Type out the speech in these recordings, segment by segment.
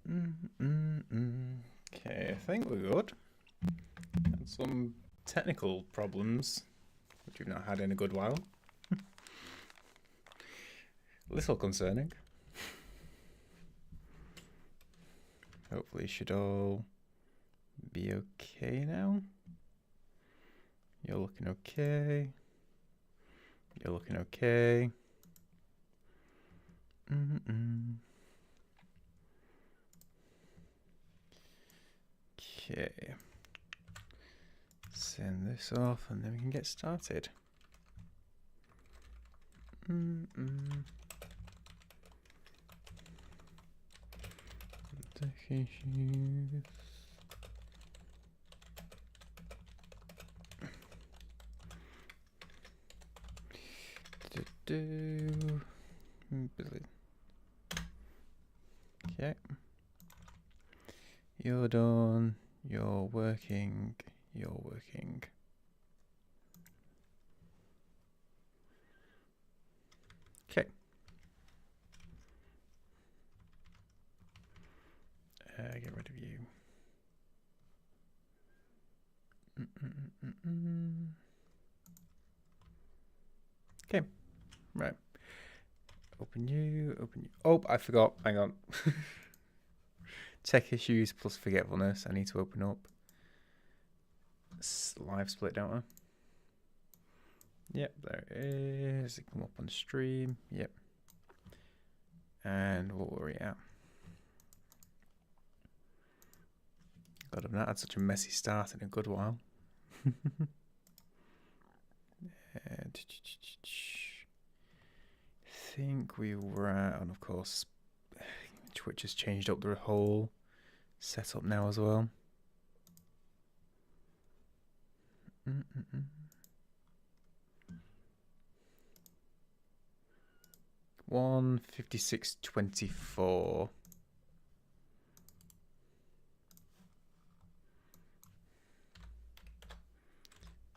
Okay, I think we're good. Had some technical problems, which we've not had in a good while. A little concerning. Hopefully, it should all be okay now. You're looking okay. You're looking okay. Okay. Send this off and then we can get started. Okay. You're done. You're working. You're working. Okay. Get rid of you. Okay. Right. Open you. Open you. Oh, I forgot. Hang on. Tech issues plus forgetfulness. I need to open up live split, don't I? Yep, there it is. It come up on stream. Yep. And what were we at? God, I've not had such a messy start in a good while. I think we were at, and of course, Twitch has changed up the whole setup now as well. 1:56:24.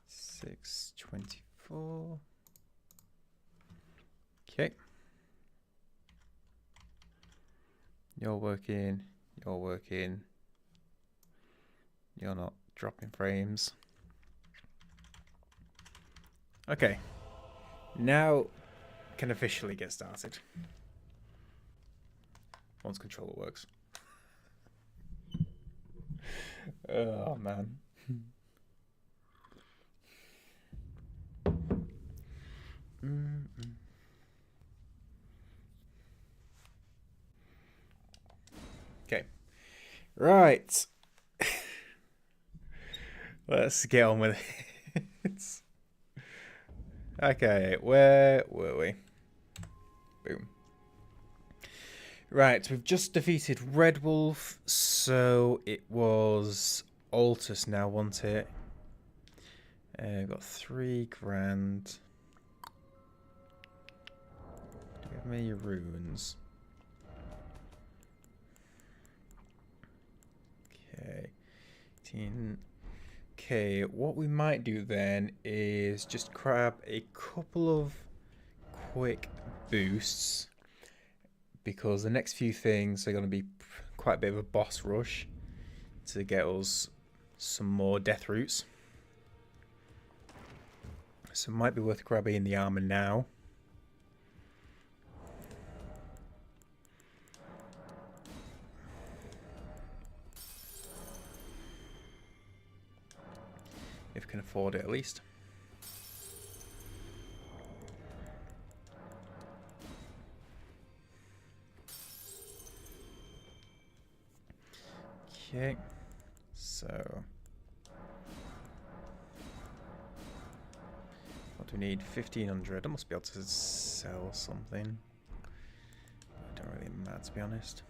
$6:24. Okay. You're working. You're working. You're not dropping frames. Okay. Now can officially get started. Once controller works. Oh man. Okay. Right. Let's get on with it. Okay, where were we? Boom. Right, we've just defeated Red Wolf, so it was Altus now, wasn't it? We've got 3 grand. Give me your runes. Okay. 18. Okay, what we might do then is just grab a couple of quick boosts, because the next few things are going to be quite a bit of a boss rush to get us some more death roots. So it might be worth grabbing the armor now. If we can afford it at least. Okay, so what do we need? 1,500. I must be able to sell something. Don't really matter, to be honest.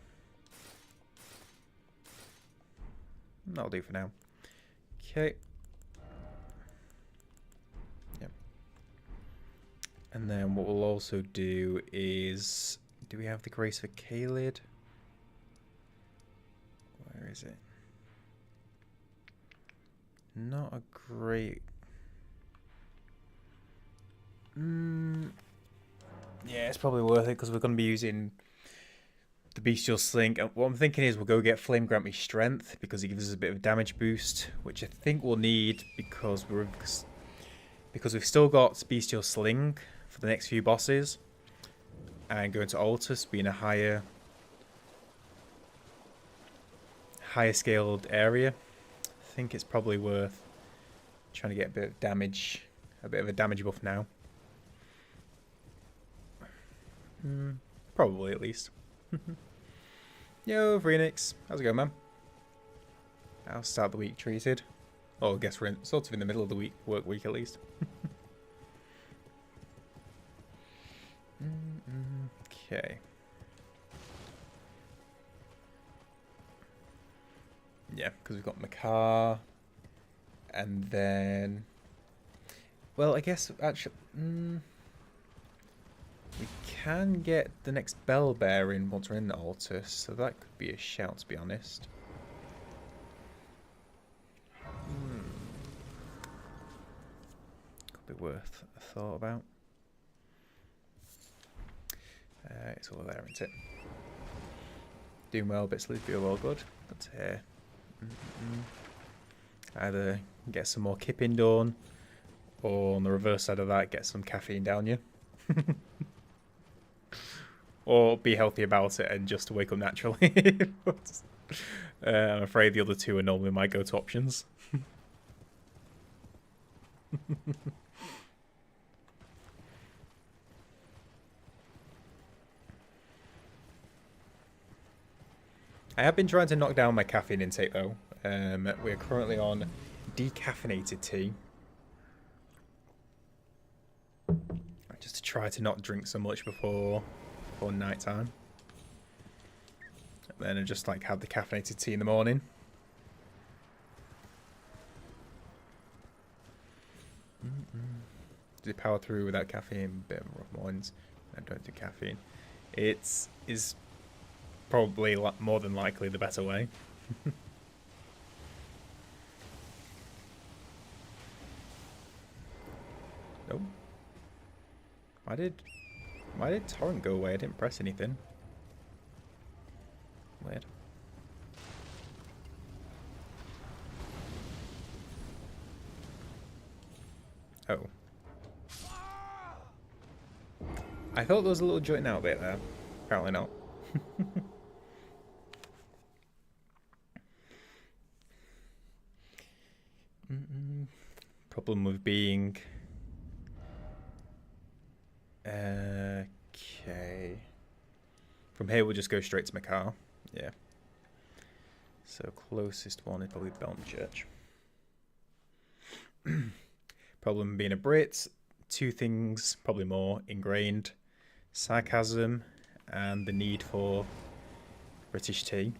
That'll do for now. Okay. Yep. And then what we'll also do is, do we have the Grace for Kaled? Where is it? Not a great... Yeah, it's probably worth it because we're going to be using the Bestial Sling. And what I'm thinking is we'll go get Flame Grant Me Strength because it gives us a bit of damage boost, which I think we'll need because we've still got Bestial Sling for the next few bosses, and going to Altus being a higher scaled area. I think it's probably worth trying to get a bit of damage, a bit of a damage buff now. Probably at least. Yo, Phoenix. How's it going, man? How's start the week treated? Oh, I guess we're sort of in the middle of the week, work week at least. Okay. Yeah, because we've got Makar, and then, well, I guess actually we can get the next Bell Bear in once we're in the Altus, so that could be a shout, to be honest. Could be worth a thought about. It's all there, isn't it? Doing well, bit sleepy or well good. That's here. Either get some more kipping done, or on the reverse side of that, get some caffeine down you. Or be healthy about it and just wake up naturally. I'm afraid the other two are normally my go-to options. I have been trying to knock down my caffeine intake though. We're currently on decaffeinated tea. Just to try to not drink so much before night time. And then I just like have the caffeinated tea in the morning. Do power through without caffeine, bit of rough mornings. I don't do caffeine. Is probably more than likely the better way. Oh. Why did torrent go away? I didn't press anything. Weird. Oh. I thought there was a little joint out bit there. Apparently not. Problem with being... Okay. From here we'll just go straight to Makar. Yeah. So closest one is probably Belm Church. Problem being a Brit, two things, probably more, ingrained. Sarcasm and the need for British tea.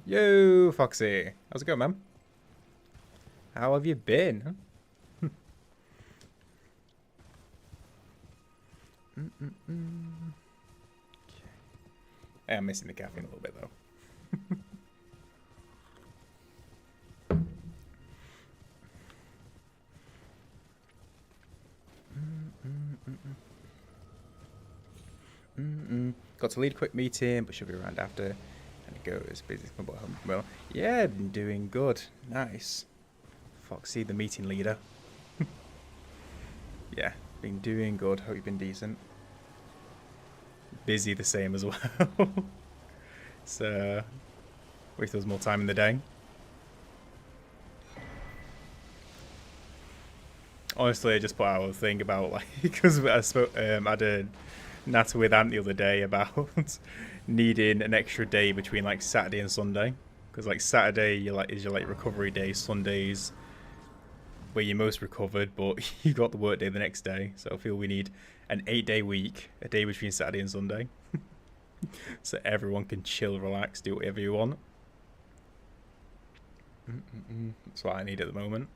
Yo, Foxy. How's it going, man? How have you been? Okay. I'm missing the caffeine a little bit, though. Got to lead a quick meeting, but should be around after. And it goes busy. Well, yeah, been doing good. Nice. Foxy, the meeting leader. Yeah, been doing good. Hope you've been decent. Busy the same as well. So, wish there was more time in the day. Honestly, I just put out a thing about, like, because I had a natter with Ant the other day about needing an extra day between, like, Saturday and Sunday. Because, like, Saturday is your recovery day, Sundays where you're most recovered, but you got the work day the next day. So I feel we need an 8-day week, a day between Saturday and Sunday. So everyone can chill, relax, do whatever you want. That's what I need at the moment.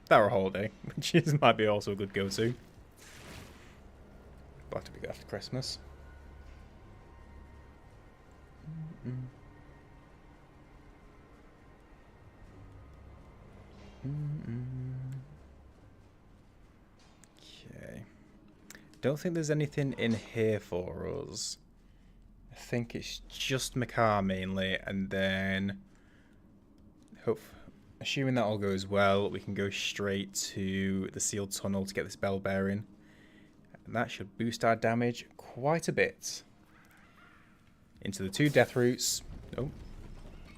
That or a holiday, which might be also a good go-to. But to be after Christmas. Don't think there's anything in here for us. I think it's just Makar mainly, and then assuming that all goes well, we can go straight to the sealed tunnel to get this bell bearing. And that should boost our damage quite a bit. Into the 2 death roots. Oh.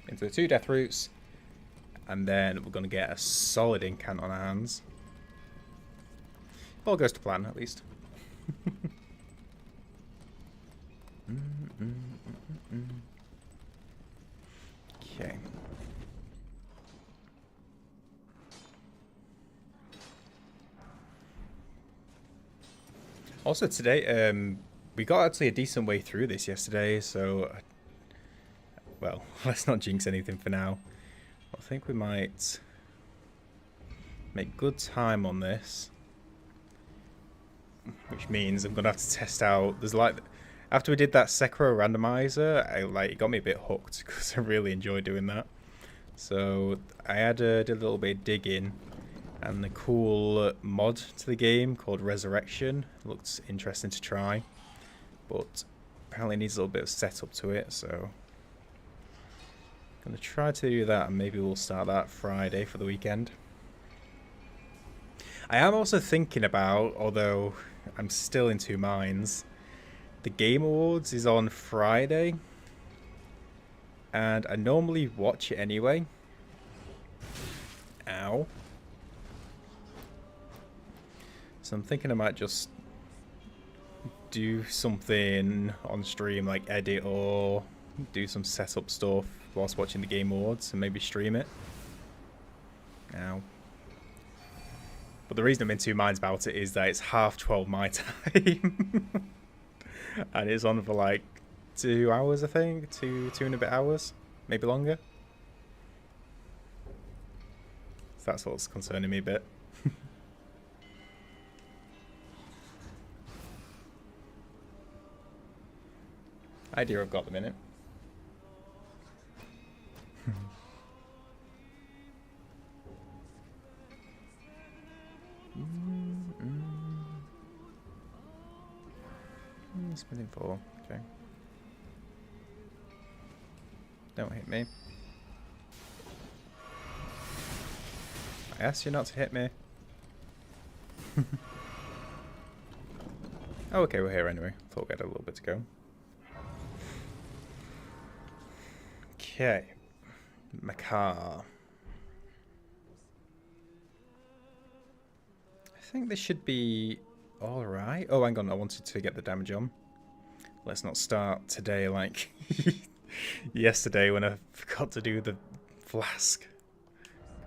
Into the 2 death roots. And then we're going to get a solid incant on our hands. All goes to plan, at least. Okay. Also today, we got actually a decent way through this yesterday, so... Well, let's not jinx anything for now. I think we might make good time on this. Which means I'm going to have to test out... There's like... After we did that Sekiro randomizer, it got me a bit hooked because I really enjoyed doing that. So I did a little bit of digging, and the cool mod to the game called Resurrection looked interesting to try, but apparently needs a little bit of setup to it. So I'm going to try to do that, and maybe we'll start that Friday for the weekend. I am also thinking about, although I'm still in 2 minds, the Game Awards is on Friday, and I normally watch it anyway. Ow. So I'm thinking I might just do something on stream, like edit or do some setup stuff whilst watching the Game Awards and maybe stream it. Ow. But the reason I'm in 2 minds about it is that it's 12:30 my time. And it's on for like 2 hours, I think. 2 and a bit hours. Maybe longer. So that's what's concerning me a bit. Idea I've got the minute. Spinning 4, okay. Don't hit me. I asked you not to hit me. Oh, okay, we're here anyway. Thought we had a little bit to go. Okay. Makar. I think this should be alright. Oh, hang on, I wanted to get the damage on. Let's not start today like yesterday when I forgot to do the flask.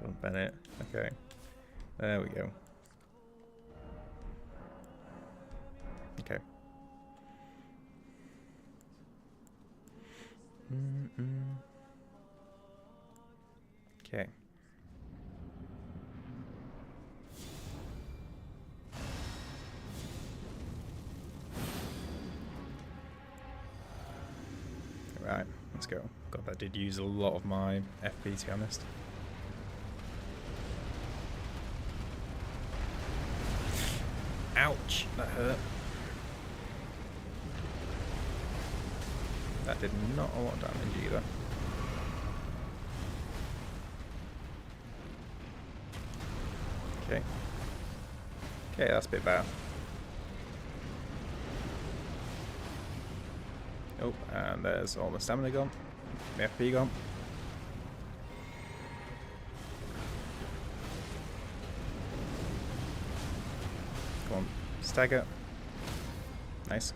Go on, Bennett. Okay. There we go. Okay. Okay. Right, let's go. God, that did use a lot of my FP, to be honest. Ouch, that hurt. That did not a lot of damage either. Okay. Okay, that's a bit bad. Oh, and there's all the stamina gone. My FP gone. Come on, stagger. Nice.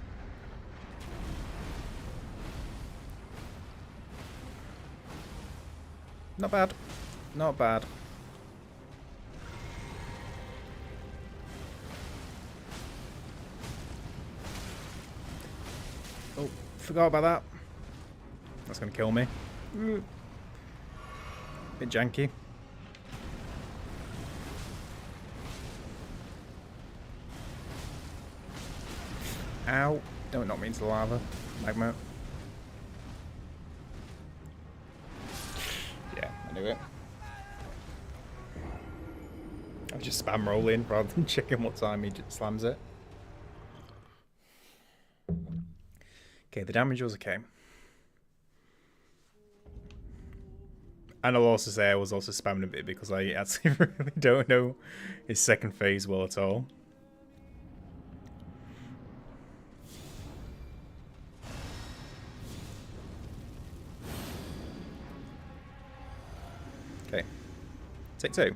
Not bad. Not bad. Oh, forgot about that. That's going to kill me. Bit janky. Ow. Don't knock me into the lava. Magma. Yeah, I knew it. I was just spam rolling rather than checking what time he slams it. Okay, the damage was okay. And I'll also say I was also spamming a bit because I actually really don't know his second phase well at all. Okay. Take two.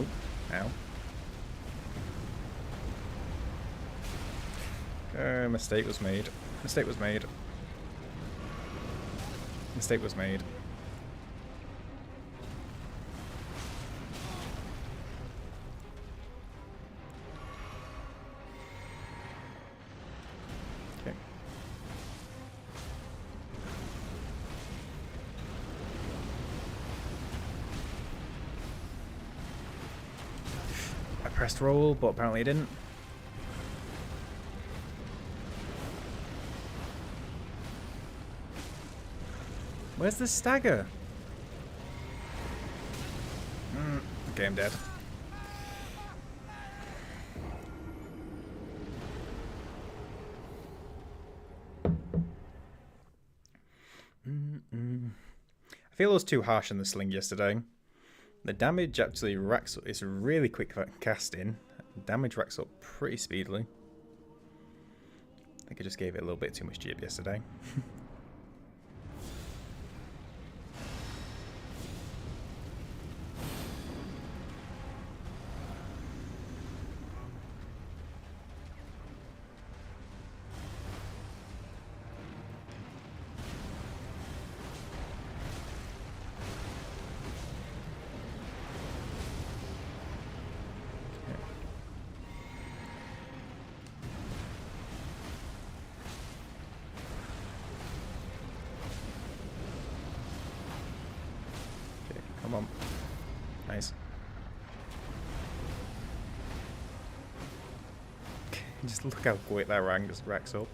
Oh, ow. Mistake was made. Mistake was made. Mistake was made. Okay. I pressed roll, but apparently I didn't. Where's the stagger? Okay, I'm dead. I feel it was too harsh on the sling yesterday. The damage actually racks up. It's really quick casting. Damage racks up pretty speedily. I think I just gave it a little bit too much jib yesterday. Come on. Nice. Just look how quick that rank just racks up.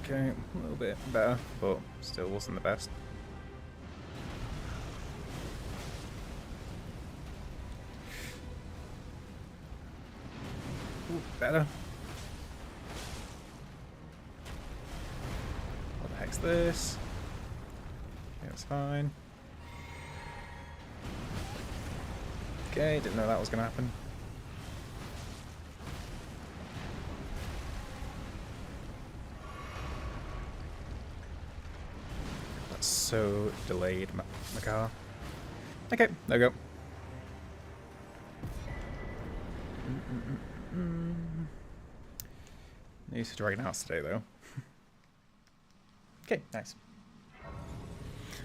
Okay, a little bit better, but still wasn't the best. Ooh, better. What the heck's this? Okay, that's fine. Okay, didn't know that was going to happen. That's so delayed, Makar. Okay, there we go. Used to Dragon House today, though. Okay, nice.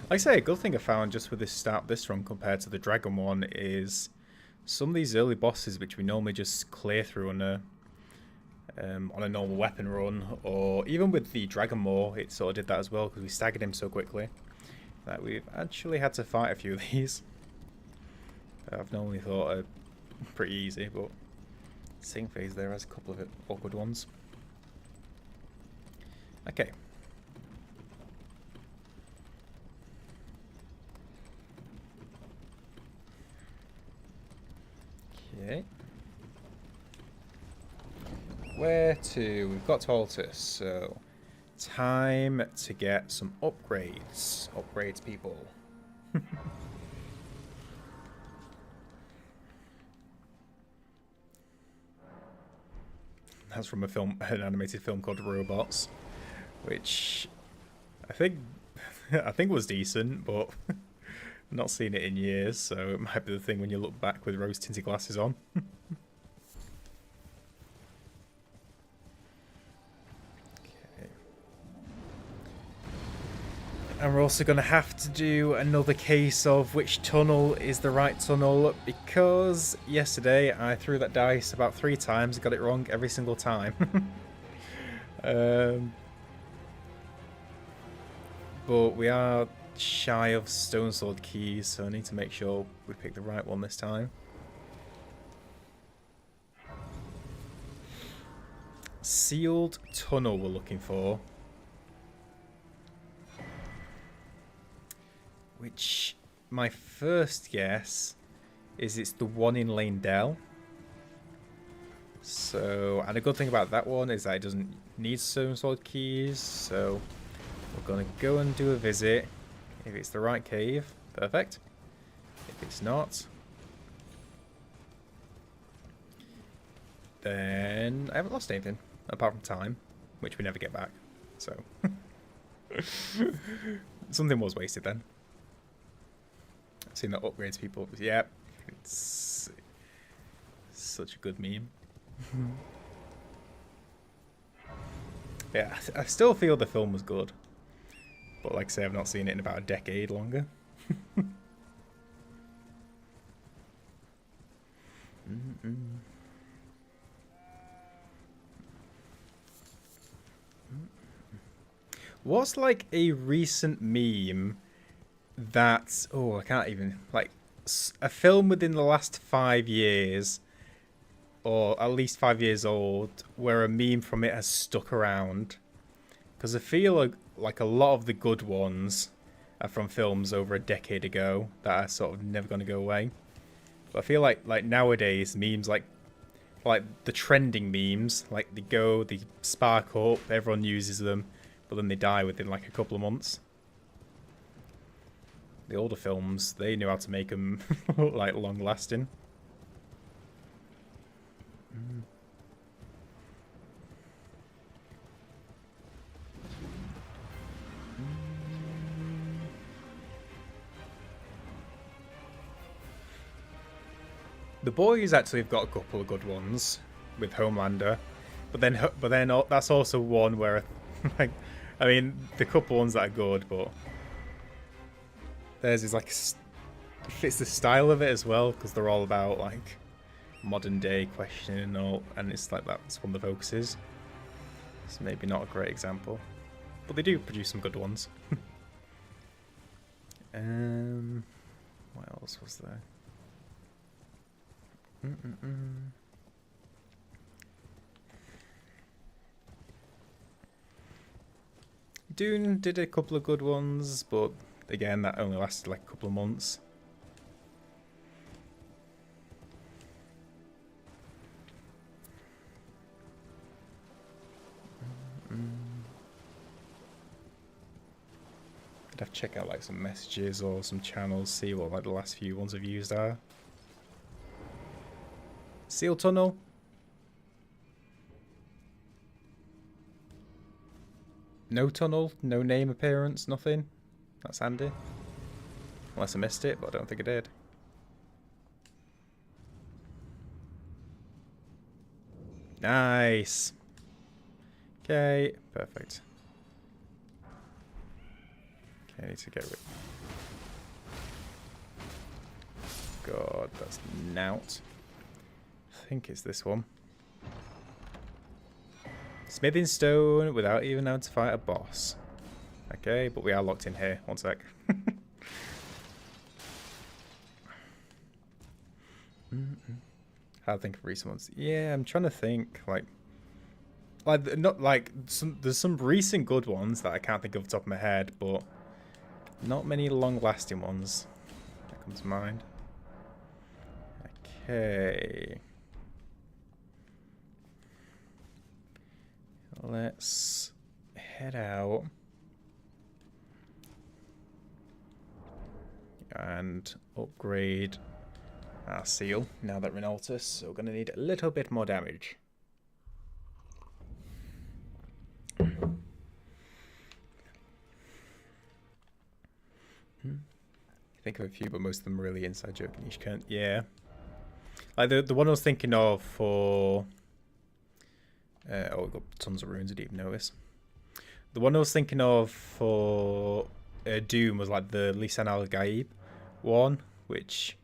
Like I say, a good thing I found just with this start this run compared to the Dragon one is some of these early bosses, which we normally just clear through on a normal weapon run, or even with the Dragon Maw, it sort of did that as well because we staggered him so quickly that we've actually had to fight a few of these. I've normally thought are pretty easy, but same phase there has a couple of awkward ones. Okay. Okay. Where to? We've got to Altus, so time to get some upgrades. Upgrades, people. That's from an animated film called Robots, which I think was decent, but not seen it in years, so it might be the thing when you look back with rose-tinted glasses on. Okay. And we're also going to have to do another case of which tunnel is the right tunnel, because yesterday I threw that dice about 3 times and got it wrong every single time. But we are shy of stone sword keys, so I need to make sure we pick the right one this time. Sealed tunnel we're looking for. Which, my first guess is it's the one in Lane Dell. So, and a good thing about that one is that it doesn't need stone sword keys, so we're gonna go and do a visit. If it's the right cave, perfect. If it's not, then I haven't lost anything, apart from time, which we never get back, so. Something was wasted then. I've seen that upgrades people, yeah, it's such a good meme. Yeah, I still feel the film was good. But like I say, I've not seen it in about a decade longer. What's like a recent meme that... Oh, I can't even... Like, a film within the last 5 years, or at least 5 years old, where a meme from it has stuck around. Because I feel like a lot of the good ones are from films over a decade ago that are sort of never going to go away. But I feel like nowadays memes like the trending memes, like they spark up, everyone uses them, but then they die within like a couple of months. The older films, they knew how to make them like long lasting. The boys actually have got a couple of good ones with Homelander, but then that's also one where, like, I mean, the couple ones that are good, but theirs is like fits the style of it as well because they're all about like modern day questioning and all, and it's like that's one of the focuses. It's maybe not a great example, but they do produce some good ones. What else was there? Dune did a couple of good ones, but again, that only lasted like a couple of months. I'd have to check out like some messages or some channels, see what like the last few ones I've used are. Seal tunnel. No tunnel, no name appearance, nothing. That's handy. Unless I missed it, but I don't think I did. Nice. Okay, perfect. Okay, I need to get rid. God, that's nout. I think it's this one. Smithing stone without even having to fight a boss. Okay, but we are locked in here. One sec. How to think of recent ones? Yeah, I'm trying to think. Like not like there's some recent good ones that I can't think of off the top of my head, but not many long-lasting ones that come to mind. Okay. Let's head out and upgrade our seal now that we're in Altus, so we're going to need a little bit more damage. Think of a few, but most of them are really inside joke. You can't, yeah. Like the one I was thinking of for. Oh, we've got tons of runes, I didn't even notice. The one I was thinking of for Doom was like the Lisan al Gaib one, which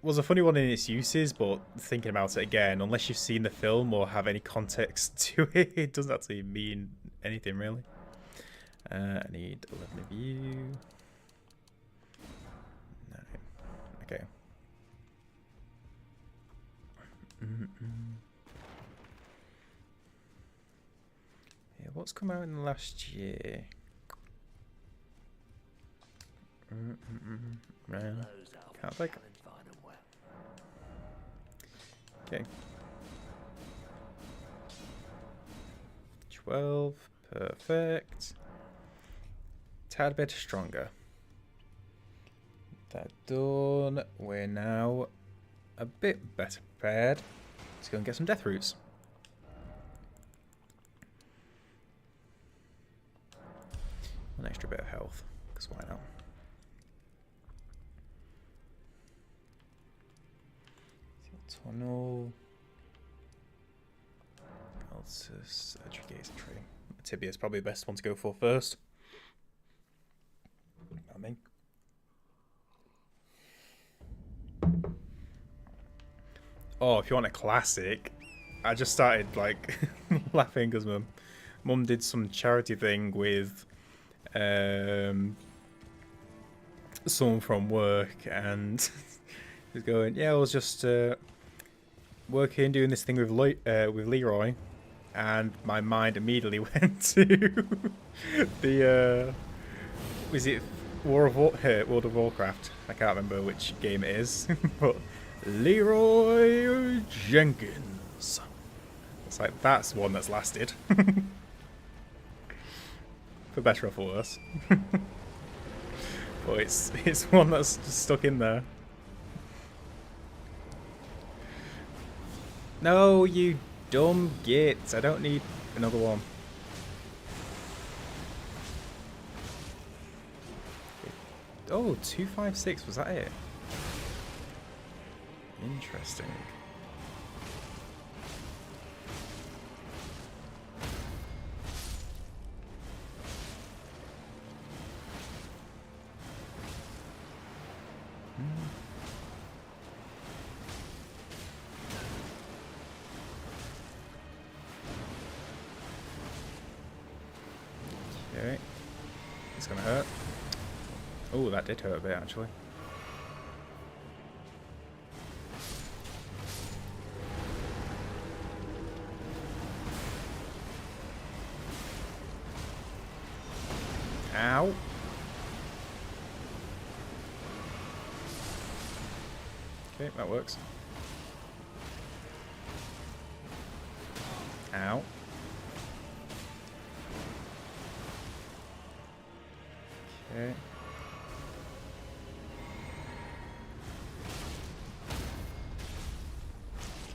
was a funny one in its uses, but thinking about it again, unless you've seen the film or have any context to it, it doesn't actually mean anything really. I need 11 of you. 9. Okay. Yeah, what's come out in the last year? Can't think. Okay. 12. Perfect. Tad bit stronger. That done. We're now a bit better prepared. Let's go and get some death roots. One extra bit of health, because why not? Tunnel. Altus, Educator Tree. Tibia is probably the best one to go for first. I mean. Oh, if you want a classic, I just started like laughing because mum did some charity thing with someone from work, and he's going, yeah, I was just working doing this thing with Leroy, and my mind immediately went to the was it World of Warcraft? I can't remember which game it is, but Leroy Jenkins. It's like, that's one that's lasted. For better or for worse. But it's one that's just stuck in there. No, you dumb gits. I don't need another one. Oh, 256, was that it? Interesting. Okay. It's gonna hurt. Oh, that did hurt a bit actually. Ow. Okay, that works. Ow. Okay.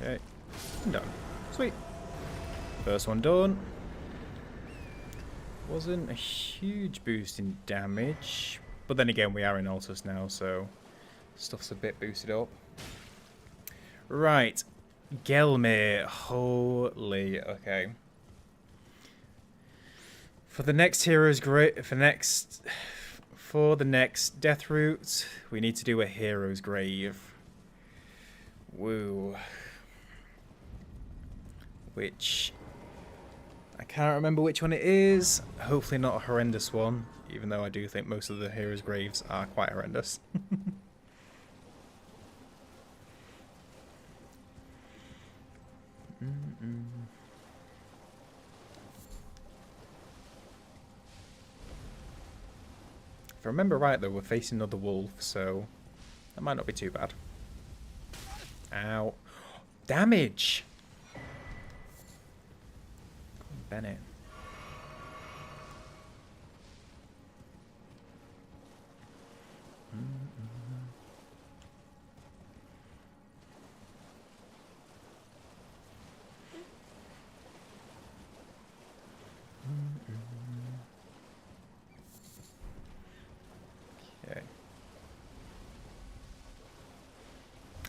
Okay. I'm done. Sweet. First one done. Wasn't a huge boost in damage, but then again we are in Altus now, so stuff's a bit boosted up. Right, Gelmir, holy, okay. For the next hero's grave, for the next death route, we need to do a hero's grave. Woo. Which I can't remember which one it is. Hopefully not a horrendous one, even though I do think most of the heroes' graves are quite horrendous. If I remember right though, we're facing another wolf, so that might not be too bad. Ow. Damage! Bennett. Okay.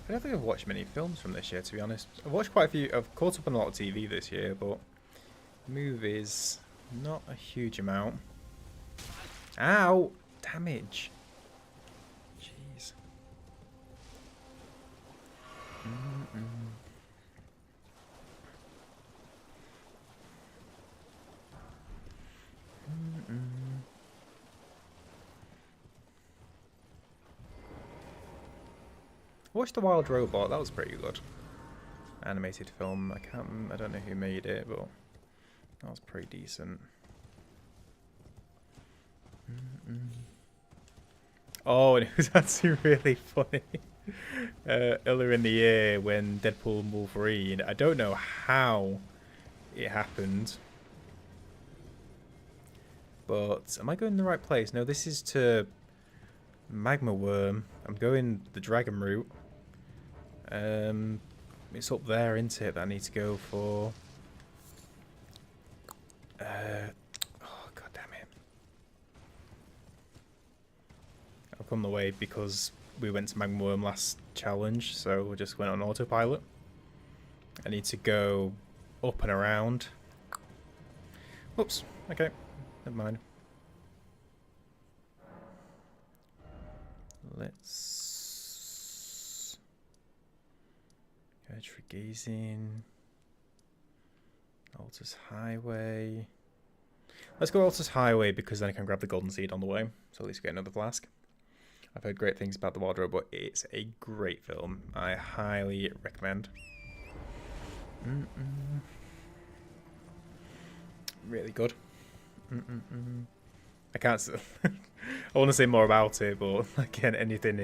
I don't think I've watched many films from this year, to be honest. I've watched quite a few. I've caught up on a lot of TV this year, but movies, not a huge amount. Ow! Damage. Jeez. I watched The Wild Robot. That was pretty good. Animated film. I don't know who made it, but that was pretty decent. Oh, and it was actually really funny. Earlier in the year when Deadpool and Wolverine, I don't know how it happened, but am I going in the right place? No, this is to Magma Worm. I'm going the dragon route. It's up there, isn't it, that I need to go for? Oh, god damn it. I've come the way because we went to Magma Worm last challenge, so we just went on autopilot. I need to go up and around. Oops, okay, never mind. Let's go for gazing. Altus Highway. Let's go Altus Highway because then I can grab the golden seed on the way. So at least get another flask. I've heard great things about The Wild Robot. It's a great film. I highly recommend. Really good. I can't. I want to say more about it, but again, anything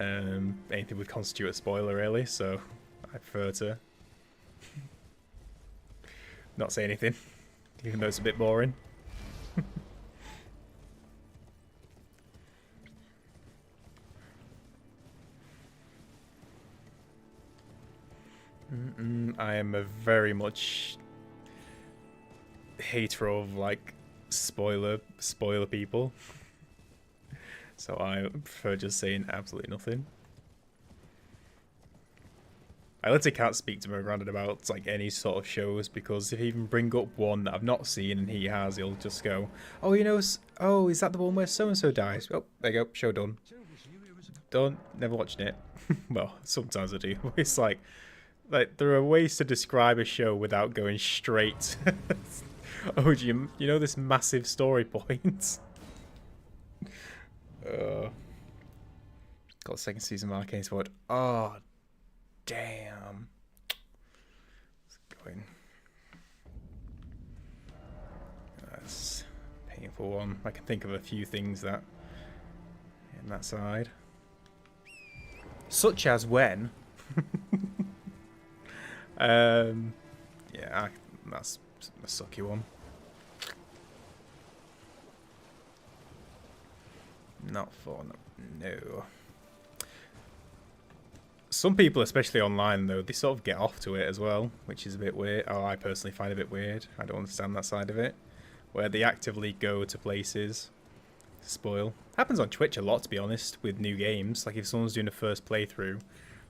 would constitute a spoiler, really. So I prefer to not say anything, even though it's a bit boring. I am a very much hater of like spoiler people, so I prefer just saying absolutely nothing. I literally can't speak to Brandon about like any sort of shows because if he even bring up one that I've not seen and he has, he'll just go, "Oh, you know, oh, is that the one where so and so dies?" Oh, there you go, show done. Done. Never watched it. Well, sometimes I do. It's like there are ways to describe a show without going straight. Oh, you know this massive story point. Got the second season of Arcane's Sword. Oh, damn. Let's go in. That's a painful one. I can think of a few things that in that side. Such as when. Yeah, that's a sucky one. Not fun. No. Some people, especially online, though, they sort of get off to it as well, which is a bit weird. Oh, I personally find it a bit weird. I don't understand that side of it, where they actively go to places to spoil. Happens on Twitch a lot, to be honest, with new games. Like if someone's doing a first playthrough,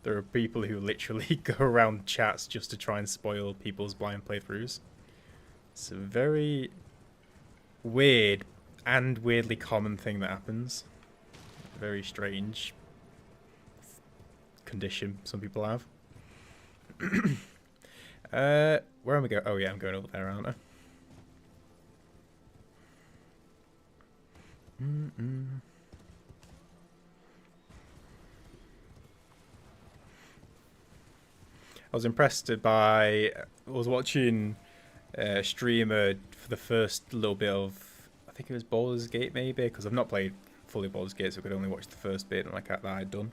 there are people who literally go around chats just to try and spoil people's blind playthroughs. It's a very weird and weirdly common thing that happens. Very strange condition some people have. Where am I going? Oh yeah, I'm going over there, aren't I? I was impressed by. I was watching a streamer for the first little bit of, I think it was Baldur's Gate maybe, because I've not played fully Baldur's Gate, so I could only watch the first bit like that I'd done.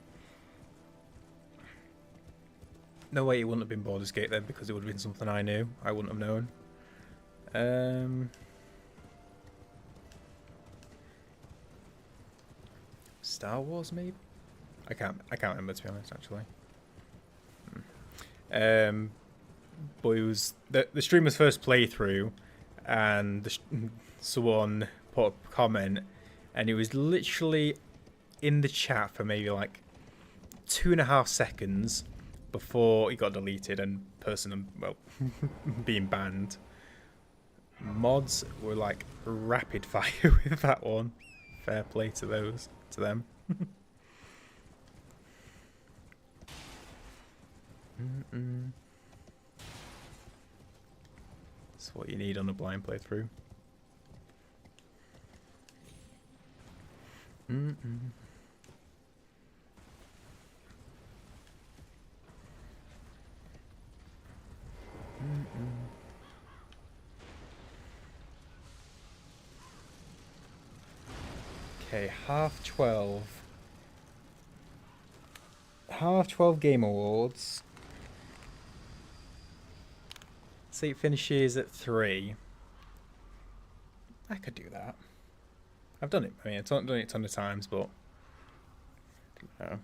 No way it wouldn't have been Baldur's Gate then, because it would have been something I knew. I wouldn't have known. Star Wars maybe? I can't remember, to be honest, actually. But it was the streamer's first playthrough, and someone put a comment, and it was literally in the chat for maybe like 2.5 seconds before it got deleted and being banned. Mods were like rapid fire with that one. Fair play to them. That's what you need on a blind playthrough. Okay, half 12. Half 12 Game Awards. See, it finishes at 3. I could do that. I've done it. I mean, I've done it a ton of times, but no.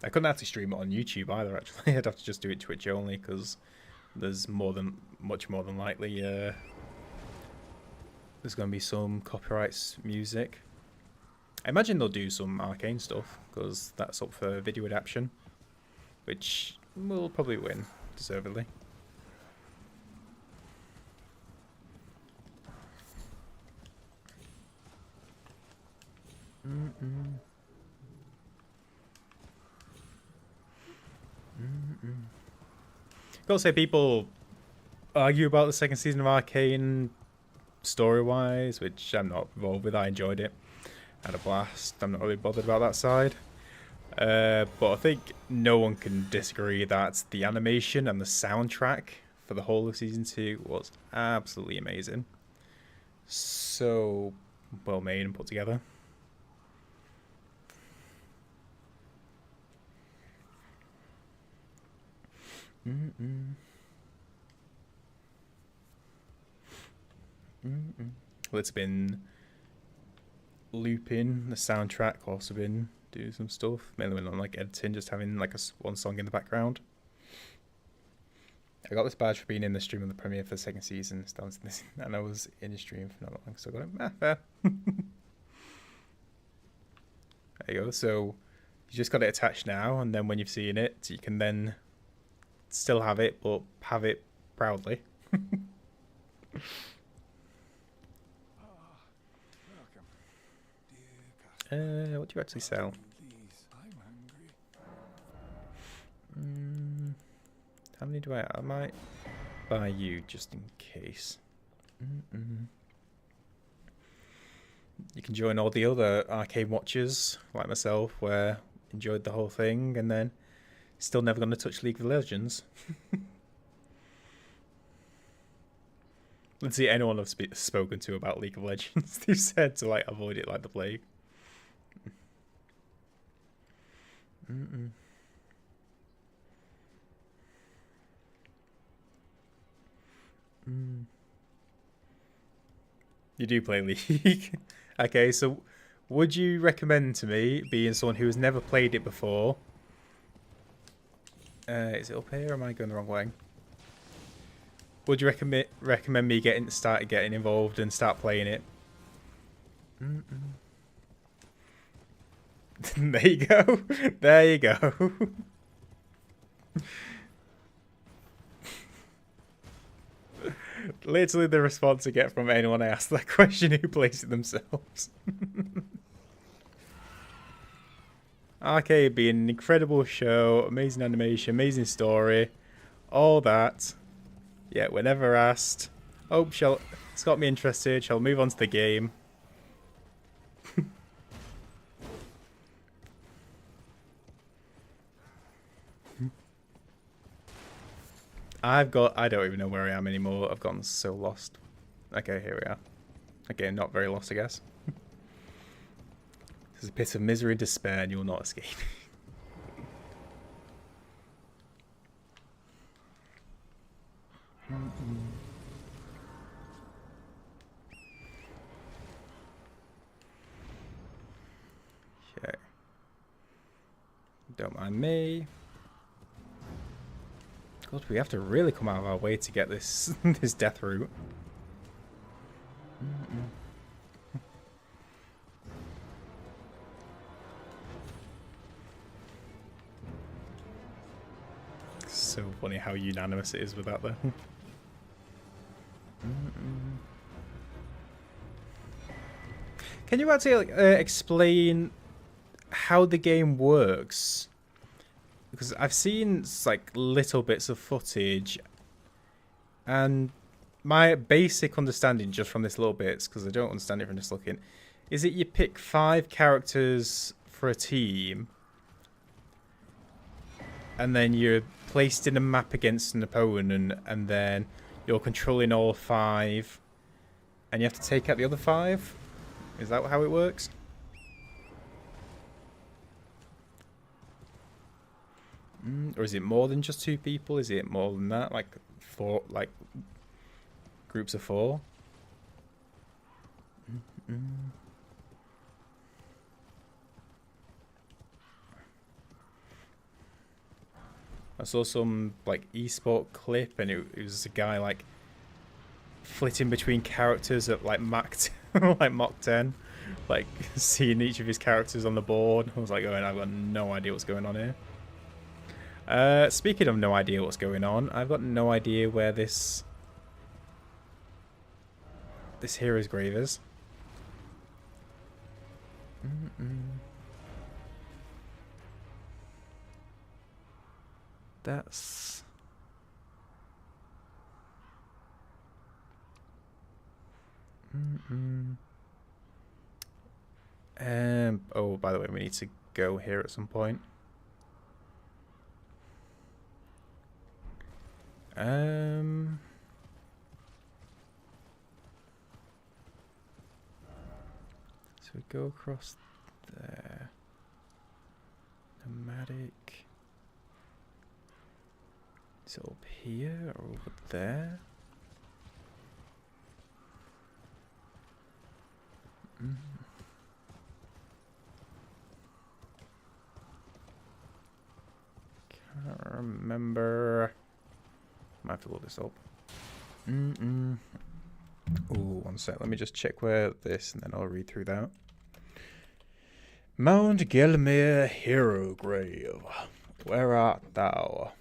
I couldn't actually stream it on YouTube either. Actually, I'd have to just do it Twitch only because there's much more than likely there's going to be some copyrights music. I imagine they'll do some arcane stuff because that's up for video adaptation, which will probably win deservedly. Gotta say, people argue about the second season of Arcane story-wise, which I'm not involved with. I enjoyed it, had a blast. I'm not really bothered about that side. But I think no one can disagree that the animation and the soundtrack for the whole of season 2 was absolutely amazing. So well made and put together. Well, it's been looping the soundtrack, also been doing some stuff, mainly when I'm like editing, just having like one song in the background. I got this badge for being in the stream of the premiere for the second season, and I was in the stream for not long, so I got it. Fair. There you go. So you just got it attached now, and then when you've seen it, you can then still have it, but have it proudly. What do you actually sell? How many do I might buy you just in case. You can join all the other arcade watchers like myself, where enjoyed the whole thing and then still never going to touch League of Legends. Let's see anyone I've spoken to about League of Legends. They've said to like avoid it like the plague. You do play League. Okay, so would you recommend to me, being someone who has never played it before, is it up here or am I going the wrong way? Would you recommend me getting involved and start playing it? There you go. There you go. Literally the response I get from anyone I ask that question who plays it themselves. Arcade being an incredible show, amazing animation, amazing story, all that. Yeah, whenever asked, oh, it's got me interested, shall move on to the game. I don't even know where I am anymore. I've gotten so lost. Okay, here we are. Okay, not very lost, I guess. This is a pit of misery and despair, and you will not escape. Okay. Don't mind me. God, we have to really come out of our way to get this this death route. So funny how unanimous it is with that, though. Can you actually explain how the game works, because I've seen like little bits of footage, and my basic understanding just from this little bits, because I don't understand it from just looking, is that you pick 5 characters for a team, and then you're placed in a map against an opponent, and then you're controlling all 5, and you have to take out the other 5? Is that how it works? Or is it more than just 2 people? Is it more than that? Like 4, like groups of 4? I saw some like esport clip, and it was a guy like flitting between characters at like Mach 10, like seeing each of his characters on the board. I was like, I've got no idea what's going on here. Speaking of no idea what's going on, I've got no idea where this hero's grave is. That's... oh, by the way, we need to go here at some point. So we go across there. Nomadic. Is it up here or over there? Can't remember. Might have to look this up. Ooh, one sec. Let me just check where this, and then I'll read through that. Mount Gelmir Hero Grave. Where art thou?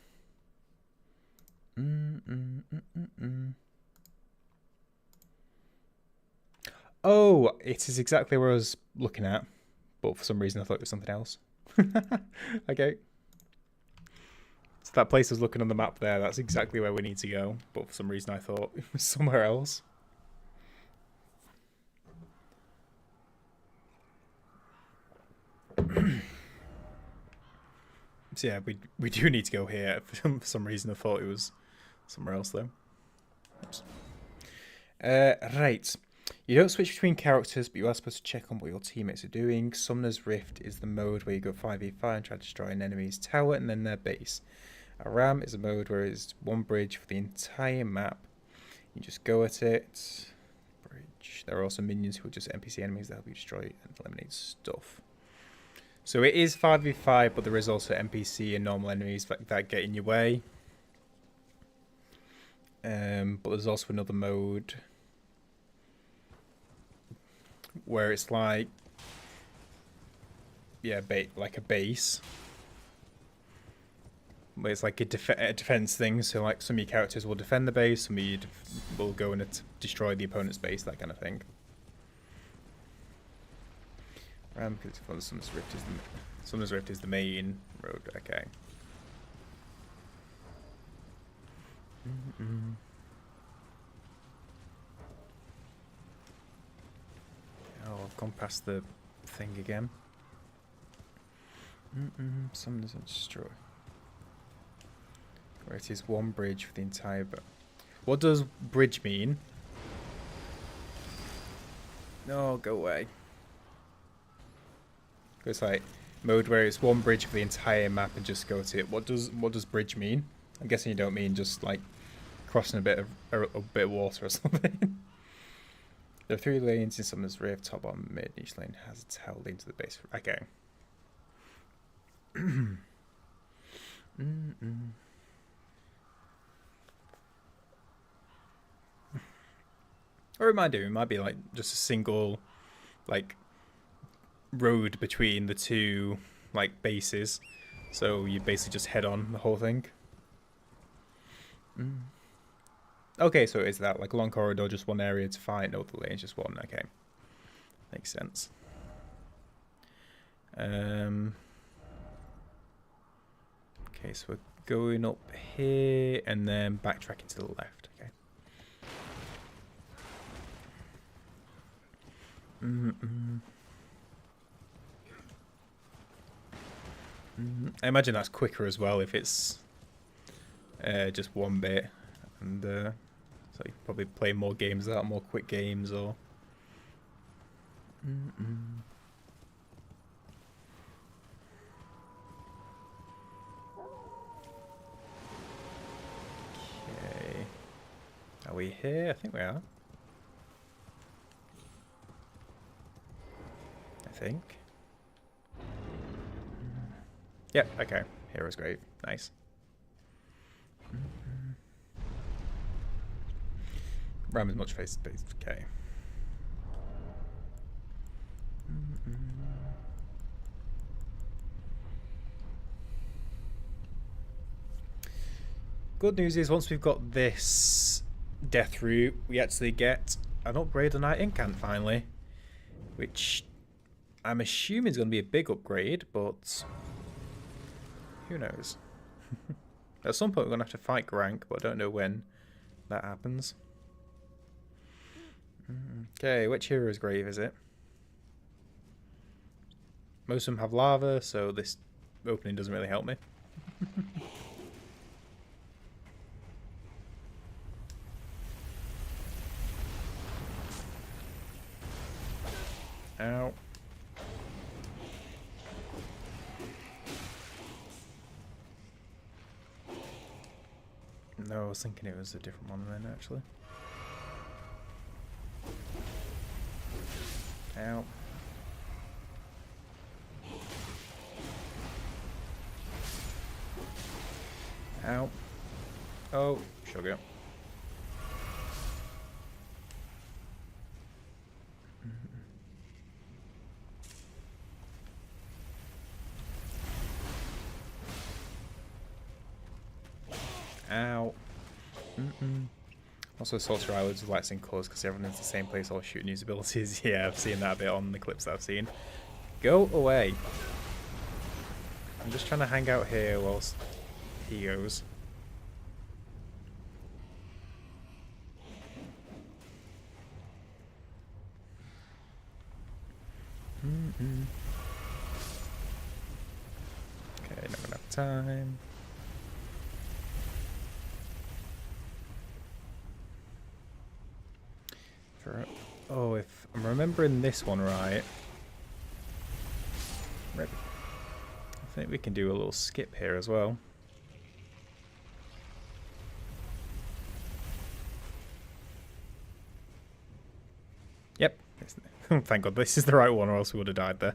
Oh, it is exactly where I was looking at, but for some reason I thought it was something else. Okay. So that place I was looking on the map there, that's exactly where we need to go, but for some reason I thought it was somewhere else. So yeah, we do need to go here. For some reason I thought it was somewhere else though. Oops. Right. You don't switch between characters, but you are supposed to check on what your teammates are doing. Summoner's Rift is the mode where you go 5v5 and try to destroy an enemy's tower and then their base. A ram is a mode where it's one bridge for the entire map. You just go at it. Bridge. There are also minions who are just NPC enemies that help you destroy and eliminate stuff. So it is 5v5, but there is also NPC and normal enemies that get in your way. But there's also another mode where it's like, yeah, like a base. Where it's like a defense thing, so like some of your characters will defend the base, some of you will go and destroy the opponent's base, that kind of thing. Because Summoner's Rift is the main road. Okay. Oh, I've gone past the thing again. Summoners and destroy. Where it is one bridge for the entire... What does bridge mean? No, go away. It's like mode where it's one bridge for the entire map and just go to it. What does bridge mean? I'm guessing you don't mean just like crossing a bit of water or something. There are 3 lanes in Summoner's Rift, top, bottom, mid. Each lane has a tower leading to the base. Okay. Or it might do. It might be like just a single like road between the 2 like bases. So you basically just head on the whole thing. Okay, so is that like a long corridor, just one area to fight? No, the lane's just one. Okay, makes sense. Okay, so we're going up here and then backtracking to the left. Okay. I imagine that's quicker as well if it's just one bit, and so you can probably play more games out, more quick games, or. Okay, are we here? I think we are. I think. Yep. Okay. Hero's grave. Nice. Ram as much face space. Okay. Good news is once we've got this death route, we actually get an upgrade on our incant finally, which I'm assuming is going to be a big upgrade, but who knows? At some point we're going to have to fight Gurranq, but I don't know when that happens. Okay, which hero's grave is it? Most of them have lava, so this opening doesn't really help me. Ow. No, I was thinking it was a different one then, actually. Ow. Ow. Oh, sugar. Ow. Also, Sorcerer Islands with lights and colours because everyone's in the same place all shooting his abilities. Yeah, I've seen that a bit on the clips that I've seen. Go away. I'm just trying to hang out here whilst he goes. Okay, not enough time. Oh, if I'm remembering this one right, I think we can do a little skip here as well. Yep. Thank God this is the right one, or else we would have died there.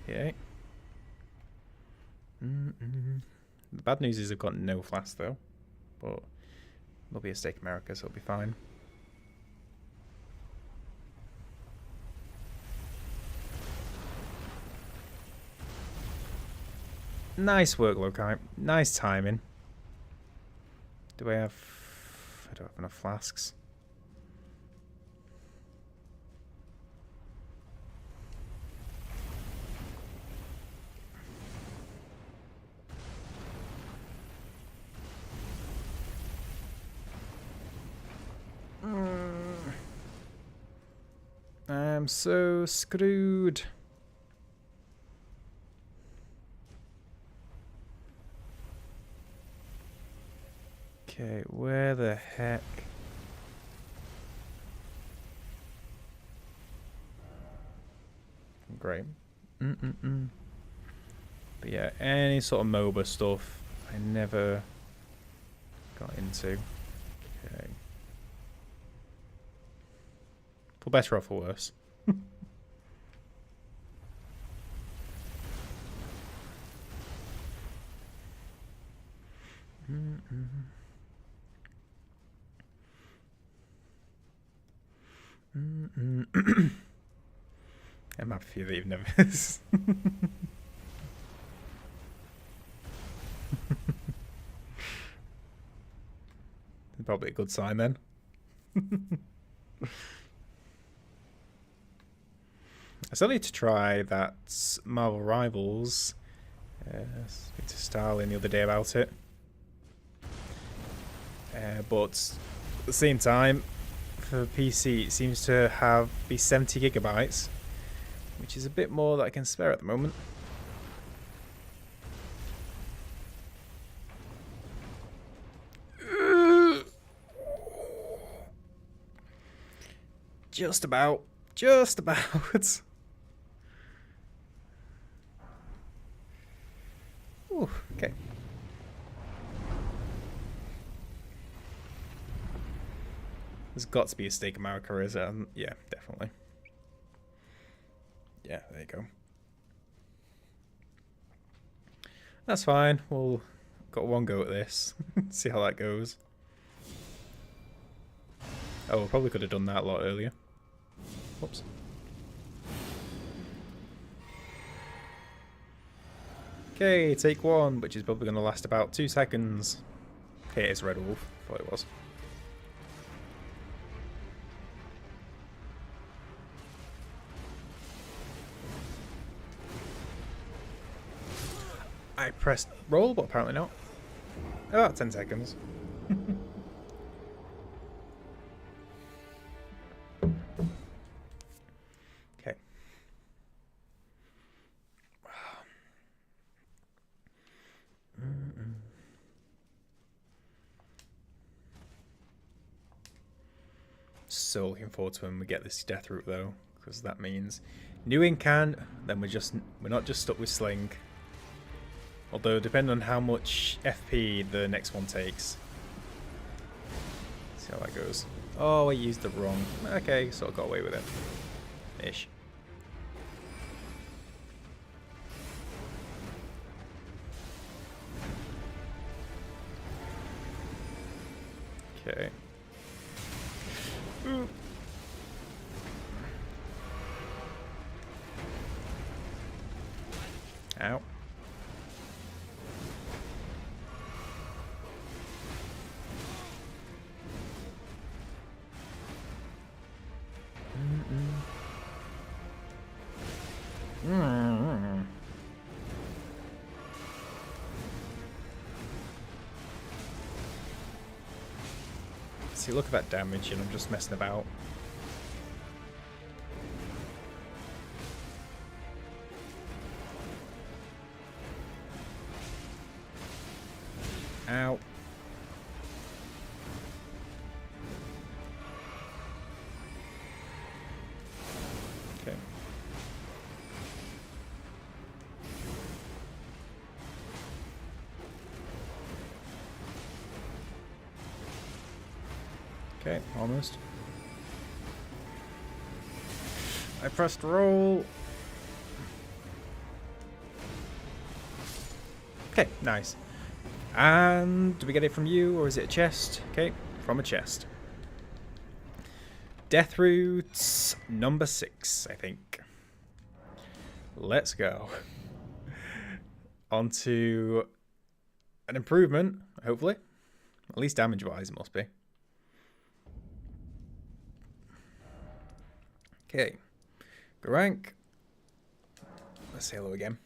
Okay. The bad news is I've got no flask though, but there'll be a Stake America, so it'll be fine. Nice work, Lokai. Nice timing. Do I have... I don't have enough flasks. I'm so screwed. Okay, where the heck? Great. But yeah, any sort of MOBA stuff I never got into. Okay. For better or for worse. I'm happy that you've never. Probably a good sign then. I still need to try that Marvel Rivals. Speak to Starlin the other day about it. But at the same time, for PC, it seems to be 70 gigabytes, which is a bit more that I can spare at the moment. Just about. Just about. Ooh, okay. There's got to be a Stake America, is it? Yeah, definitely. Yeah, there you go. That's fine. We'll got one go at this. See how that goes. Oh, we probably could have done that a lot earlier. Whoops. Okay, take one, which is probably going to last about 2 seconds. Okay, it's Red Wolf. Thought it was. I pressed roll, but apparently not. Oh, 10 seconds. Okay. So looking forward to when we get this death route though, because that means new incant. Then we're not just stuck with sling. Although depending on how much FP the next one takes. See how that goes. Oh, I used the wrong. Okay, sort of got away with it. Ish. Okay. Ooh. Ow. See, look at that damage, and I'm just messing about. Ow. Okay. Okay, almost. I pressed roll. Okay, nice. And do we get it from you, or is it a chest? Okay, from a chest. Death route number 6, I think. Let's go. Onto an improvement, hopefully. At least damage-wise, it must be. Okay. Gurranq. Let's say hello again.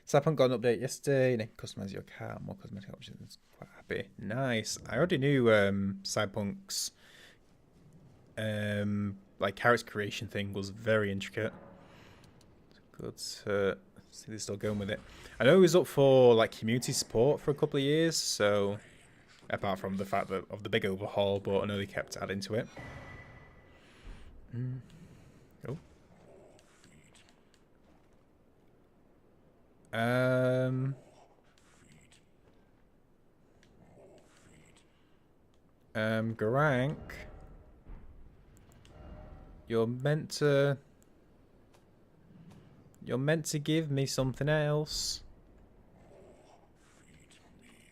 Cyberpunk got an update yesterday. You can customize your car, more cosmetic options. Quite happy. Nice. I already knew Cyberpunk's like character creation thing was very intricate. Good to see they're still going with it. I know he was up for like community support for a couple of years, so apart from the fact that of the big overhaul, but I know they kept adding to it. Oh. Gurranq, you're meant to give me something else.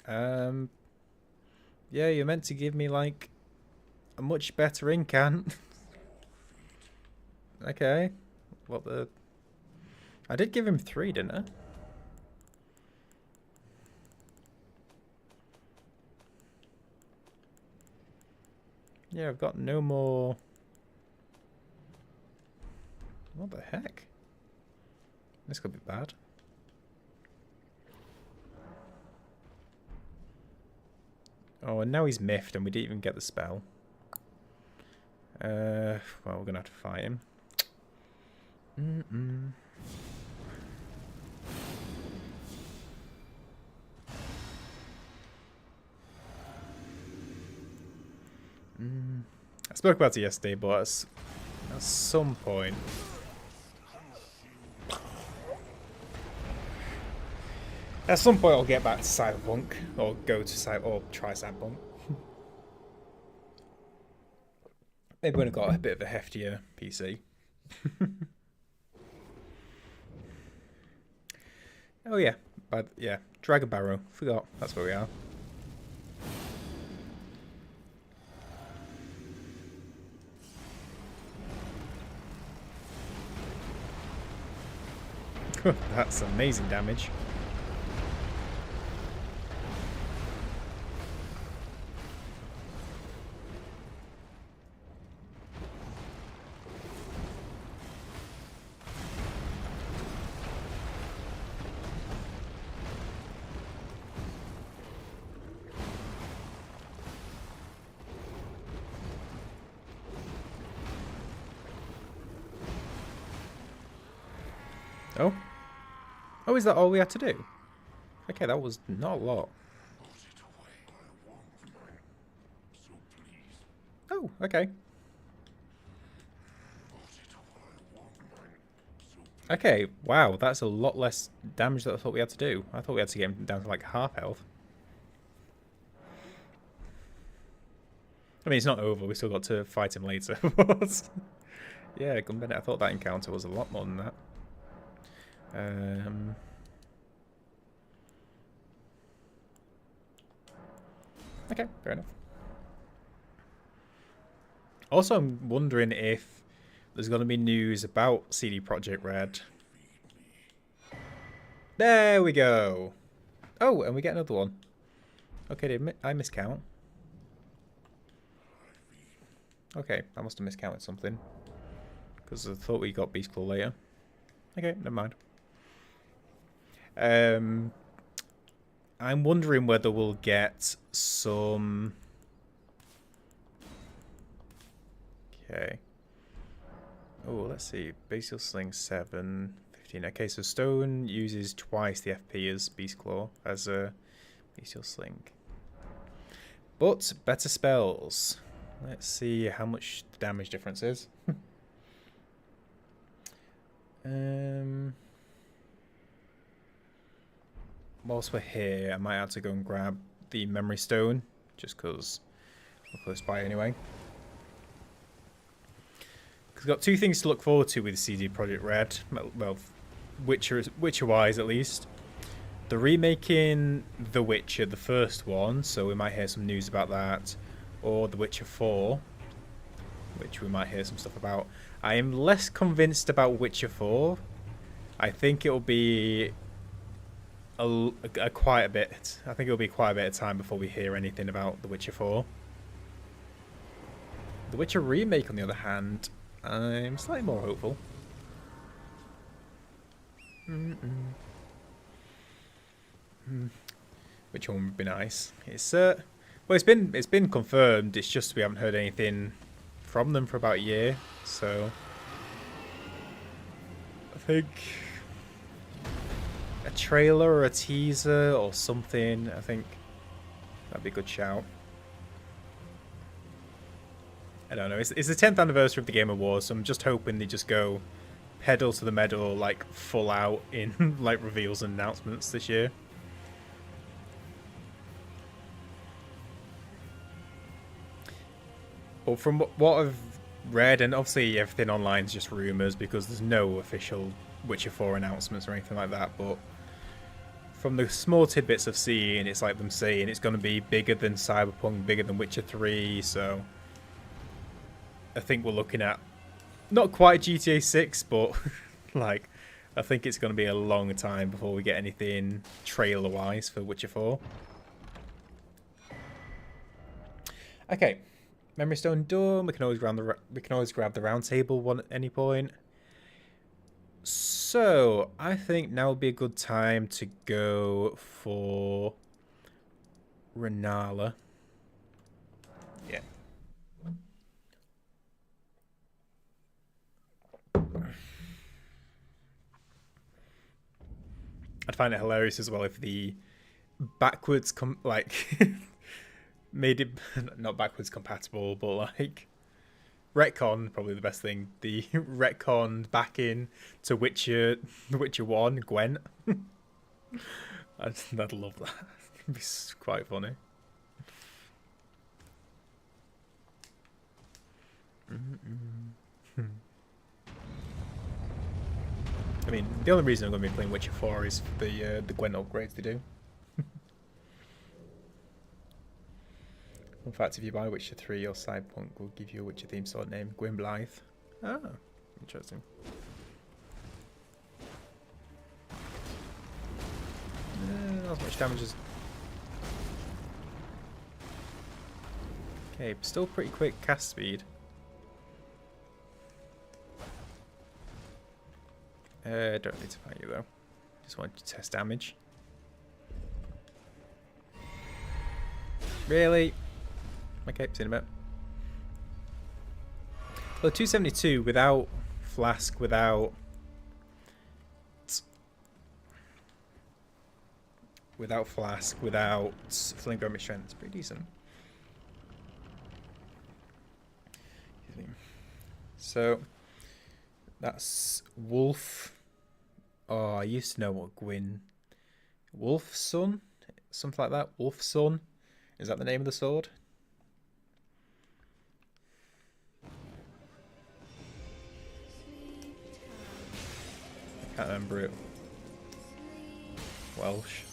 Yeah, you're meant to give me like a much better incant. Okay. What the? I did give him 3, didn't I? Yeah, I've got no more... What the heck? This could be bad. Oh, and now he's miffed and we didn't even get the spell. Well, we're going to have to fight him. I spoke about it yesterday, but at some point... At some point I'll get back to Cyberpunk, or try Cyberpunk. Maybe when I've got a bit of a heftier PC. Oh yeah, but yeah, Dragon Barrow. Forgot, that's where we are. That's amazing damage. Oh? Oh, is that all we had to do? Okay, that was not a lot. Oh, okay. Okay, wow, that's a lot less damage than I thought we had to do. I thought we had to get him down to like half health. I mean, it's not over, we still got to fight him later. Yeah, Gunbennett, I thought that encounter was a lot more than that. Okay, fair enough. Also, I'm wondering if there's going to be news about CD Projekt Red. There we go. Oh, and we get another one. Okay, did I miscount? Okay, I must have miscounted something. Because I thought we got Beast Claw later. Okay, never mind. I'm wondering whether we'll get some... Okay. Oh, let's see. Bestial Sling 7, 15. Okay, so Stone uses twice the FP as Beast Claw, as a Bestial Sling. But better spells. Let's see how much the damage difference is. Whilst we're here, I might have to go and grab the Memory Stone, just because we're close by anyway. Because we've got two things to look forward to with CD Projekt Red. Well, Witcher-wise at least. They're remaking The Witcher, the first one, so we might hear some news about that. Or The Witcher 4, which we might hear some stuff about. I am less convinced about Witcher 4. I think it'll be quite a bit. I think it'll be quite a bit of time before we hear anything about The Witcher 4. The Witcher remake, on the other hand, I'm slightly more hopeful. Which one would be nice? It's well, it's been confirmed. It's just we haven't heard anything from them for about a year, so I think a trailer or a teaser or something. I think that'd be a good shout. I don't know. It's the 10th anniversary of the Game Awards, so I'm just hoping they just go pedal to the metal, like full out in like reveals and announcements this year. But from what I've read, and obviously everything online is just rumours because there's no official Witcher 4 announcements or anything like that, but from the small tidbits I've seen, it's like them saying it's going to be bigger than Cyberpunk, bigger than Witcher 3, so I think we're looking at not quite GTA 6, but like I think it's going to be a long time before we get anything trailer-wise for Witcher 4. Okay. Memory stone done. We can always grab the round table one at any point. So I think now would be a good time to go for Renala. Yeah. I'd find it hilarious as well if the backwards made it not backwards compatible, but like retcon, probably the best thing. The retcon back in to Witcher 1 Gwent. I'd love that. It'd be quite funny. I mean, the only reason I'm going to be playing Witcher 4 is for the Gwent upgrades they do. In fact, if you buy Witcher 3, your Cyberpunk will give you a Witcher themed sword named Gwynblythe. Oh, interesting. Not as much damage as... Okay, still pretty quick cast speed. Don't need to fight you though. Just wanted to test damage. Really? Okay, see in a bit. Well, 272 without flask, without flask, without fling army strength. It's pretty decent. So that's Wolf. Oh, I used to know what Gwyn. Wolf's Son? Something like that. Wolf's Son? Is that the name of the sword? I can't remember it. Welsh.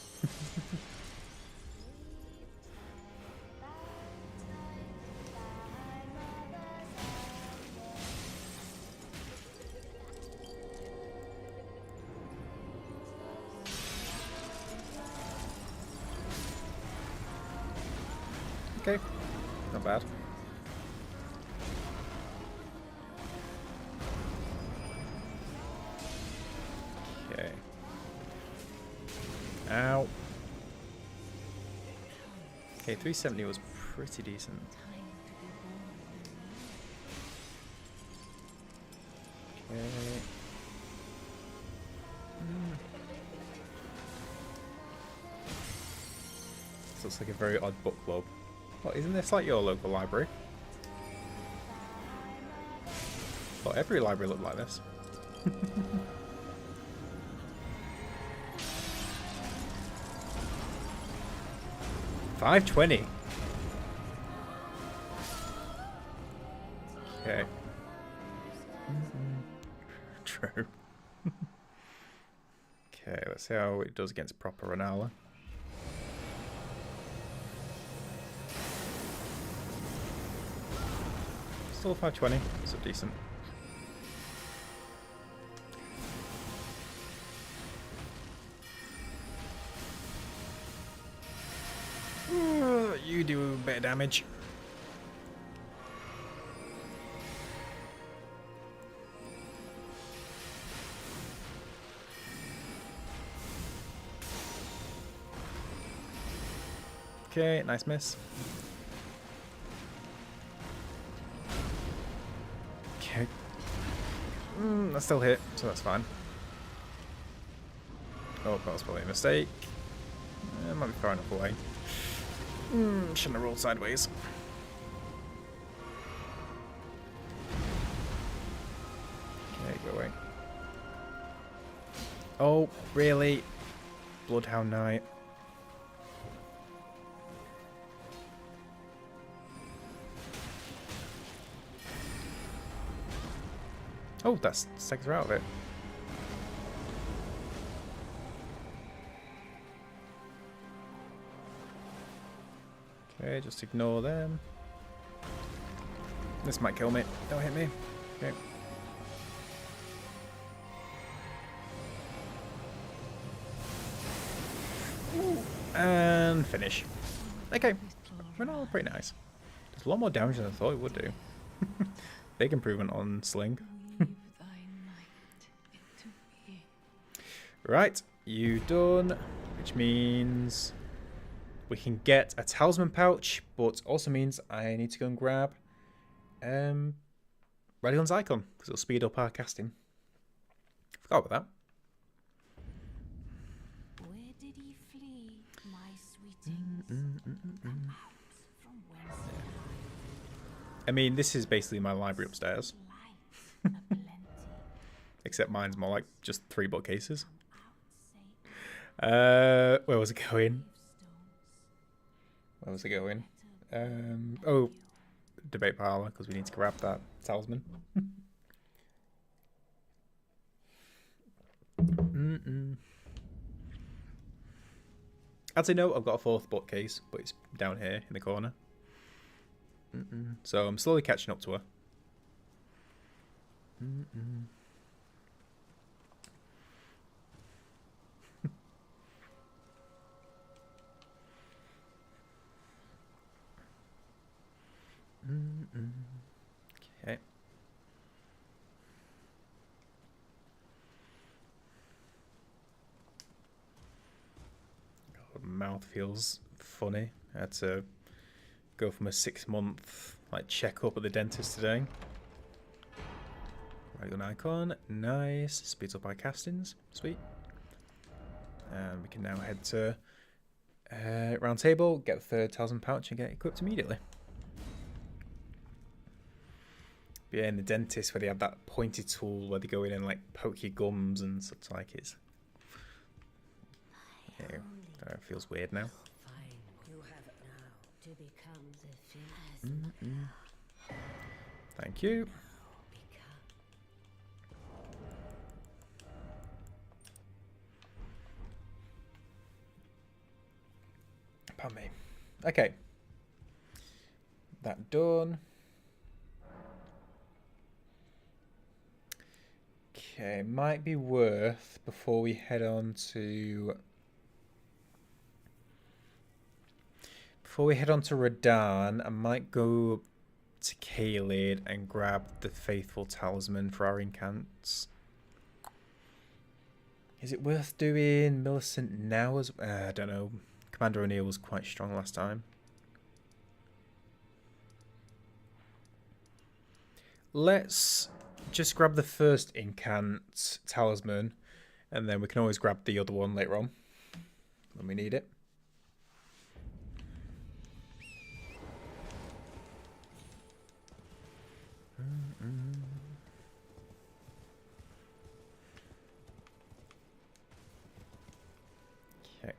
Okay, not bad. Okay. Ow. Okay, 370 was pretty decent. Okay. This looks like a very odd book club. Well, isn't this like your local library? Well, every library looked like this. $520. Okay. True. Okay, let's see how it does against proper Renala. Still 520, so decent. You do a bit of damage. Okay, nice miss. Okay. I still hit, so that's fine. Oh, that was probably a mistake. It might be far enough away. Shouldn't have rolled sideways. Okay, go away. Oh, really? Bloodhound Knight. Oh, that's takes her out of it. Okay, just ignore them. This might kill me. Don't hit me. Okay. And finish. Okay. We're all pretty nice. It's a lot more damage than I thought it would do. Big improvement on Sling. Right, you done, which means we can get a talisman pouch, but also means I need to go and grab Radion's icon, because it'll speed up our casting. Forgot about that. Where did he flee, my sweetings? I mean, this is basically my library upstairs. Except mine's more like just 3 bookcases. Where was it going? Where was it going? Oh, debate parlor, because we need to grab that talisman. Actually, no, I've got a 4th bookcase, but it's down here in the corner. So I'm slowly catching up to her. Okay. God, mouth feels funny. I had to go from a 6-month like checkup at the dentist today. Right, an icon, nice. Speeds up our castings, sweet. And we can now head to round table, get the 3rd talisman pouch, and get it equipped immediately. But yeah, in the dentist where they have that pointy tool where they go in and like poke your gums and such like it. Yeah, it feels weird now. Thank you. Pardon me. Okay. That done. Okay, might be worth before we head on to Radahn, I might go to Caelid and grab the Faithful Talisman for our incants. Is it worth doing Millicent now as I don't know. Commander O'Neill was quite strong last time. Let's just grab the first incant talisman, and then we can always grab the other one later on when we need it. Okay.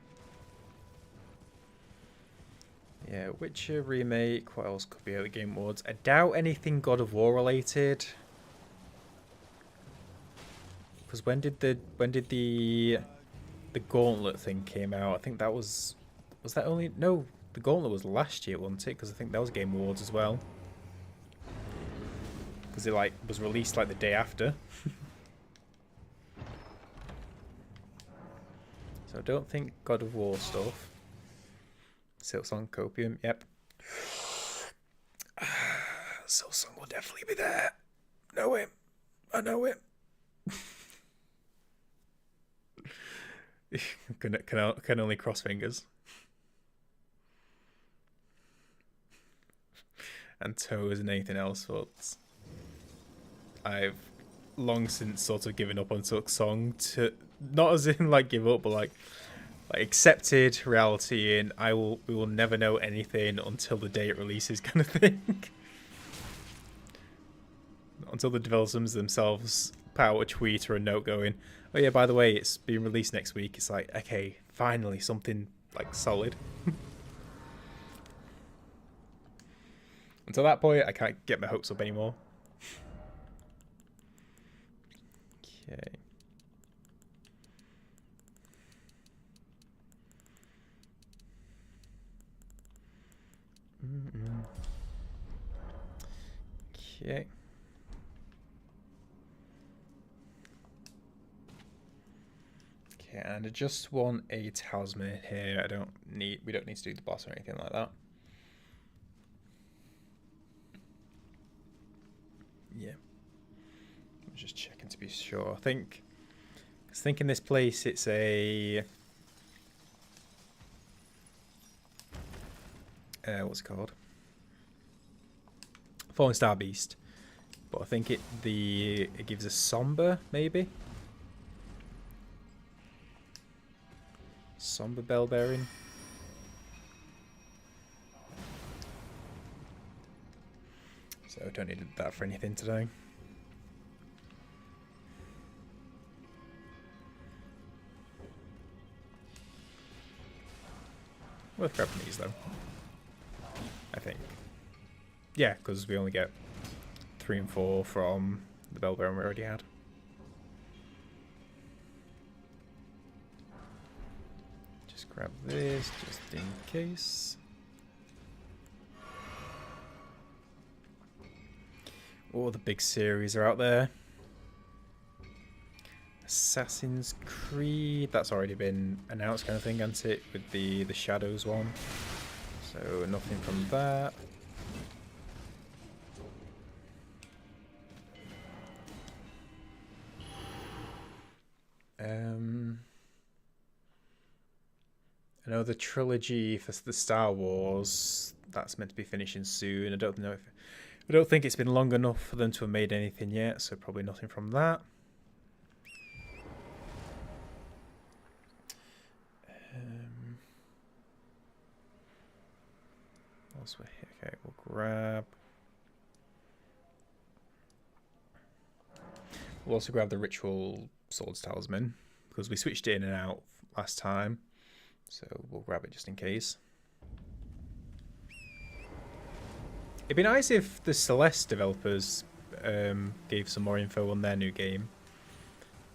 Yeah, Witcher remake. What else could be at the Game Awards? I doubt anything God of War related. Because when did the Gauntlet thing came out? I think that was that only no. The Gauntlet was last year, wasn't it? Because I think that was Game Awards as well. Because it like was released like the day after. So I don't think God of War stuff. Silksong Copium, yep. Silksong will definitely be there. Know him. I know him. can only cross fingers. And toes and anything else, but I've long since sort of given up on Silksong, to not as in like give up, but like accepted reality in we will never know anything until the day it releases kind of thing. Until the developers themselves put out a tweet or a note going, oh yeah, by the way, it's being released next week. It's like, okay, finally something like solid. Until that point, I can't get my hopes up anymore. Okay. Okay. Okay, and I just want a talisman here. We don't need to do the boss or anything like that. be sure. I was thinking this place, it's a... what's it called? Falling Star Beast. But I think it gives a somber, maybe? Somber bell bearing. So I don't need that for anything today. Worth grabbing these though, I think. Yeah, because we only get 3 and 4 from the bell bearing we already had. Just grab this, just in case. All the big series are out there. Assassin's Creed, that's already been announced kind of thing, hasn't it? With the Shadows one. So nothing from that. I know the trilogy for the Star Wars, that's meant to be finishing soon. I don't think it's been long enough for them to have made anything yet, so probably nothing from that. Okay, we'll grab. We'll also grab the Ritual Swords Talisman because we switched it in and out last time, so we'll grab it just in case. It'd be nice if the Celeste developers gave some more info on their new game.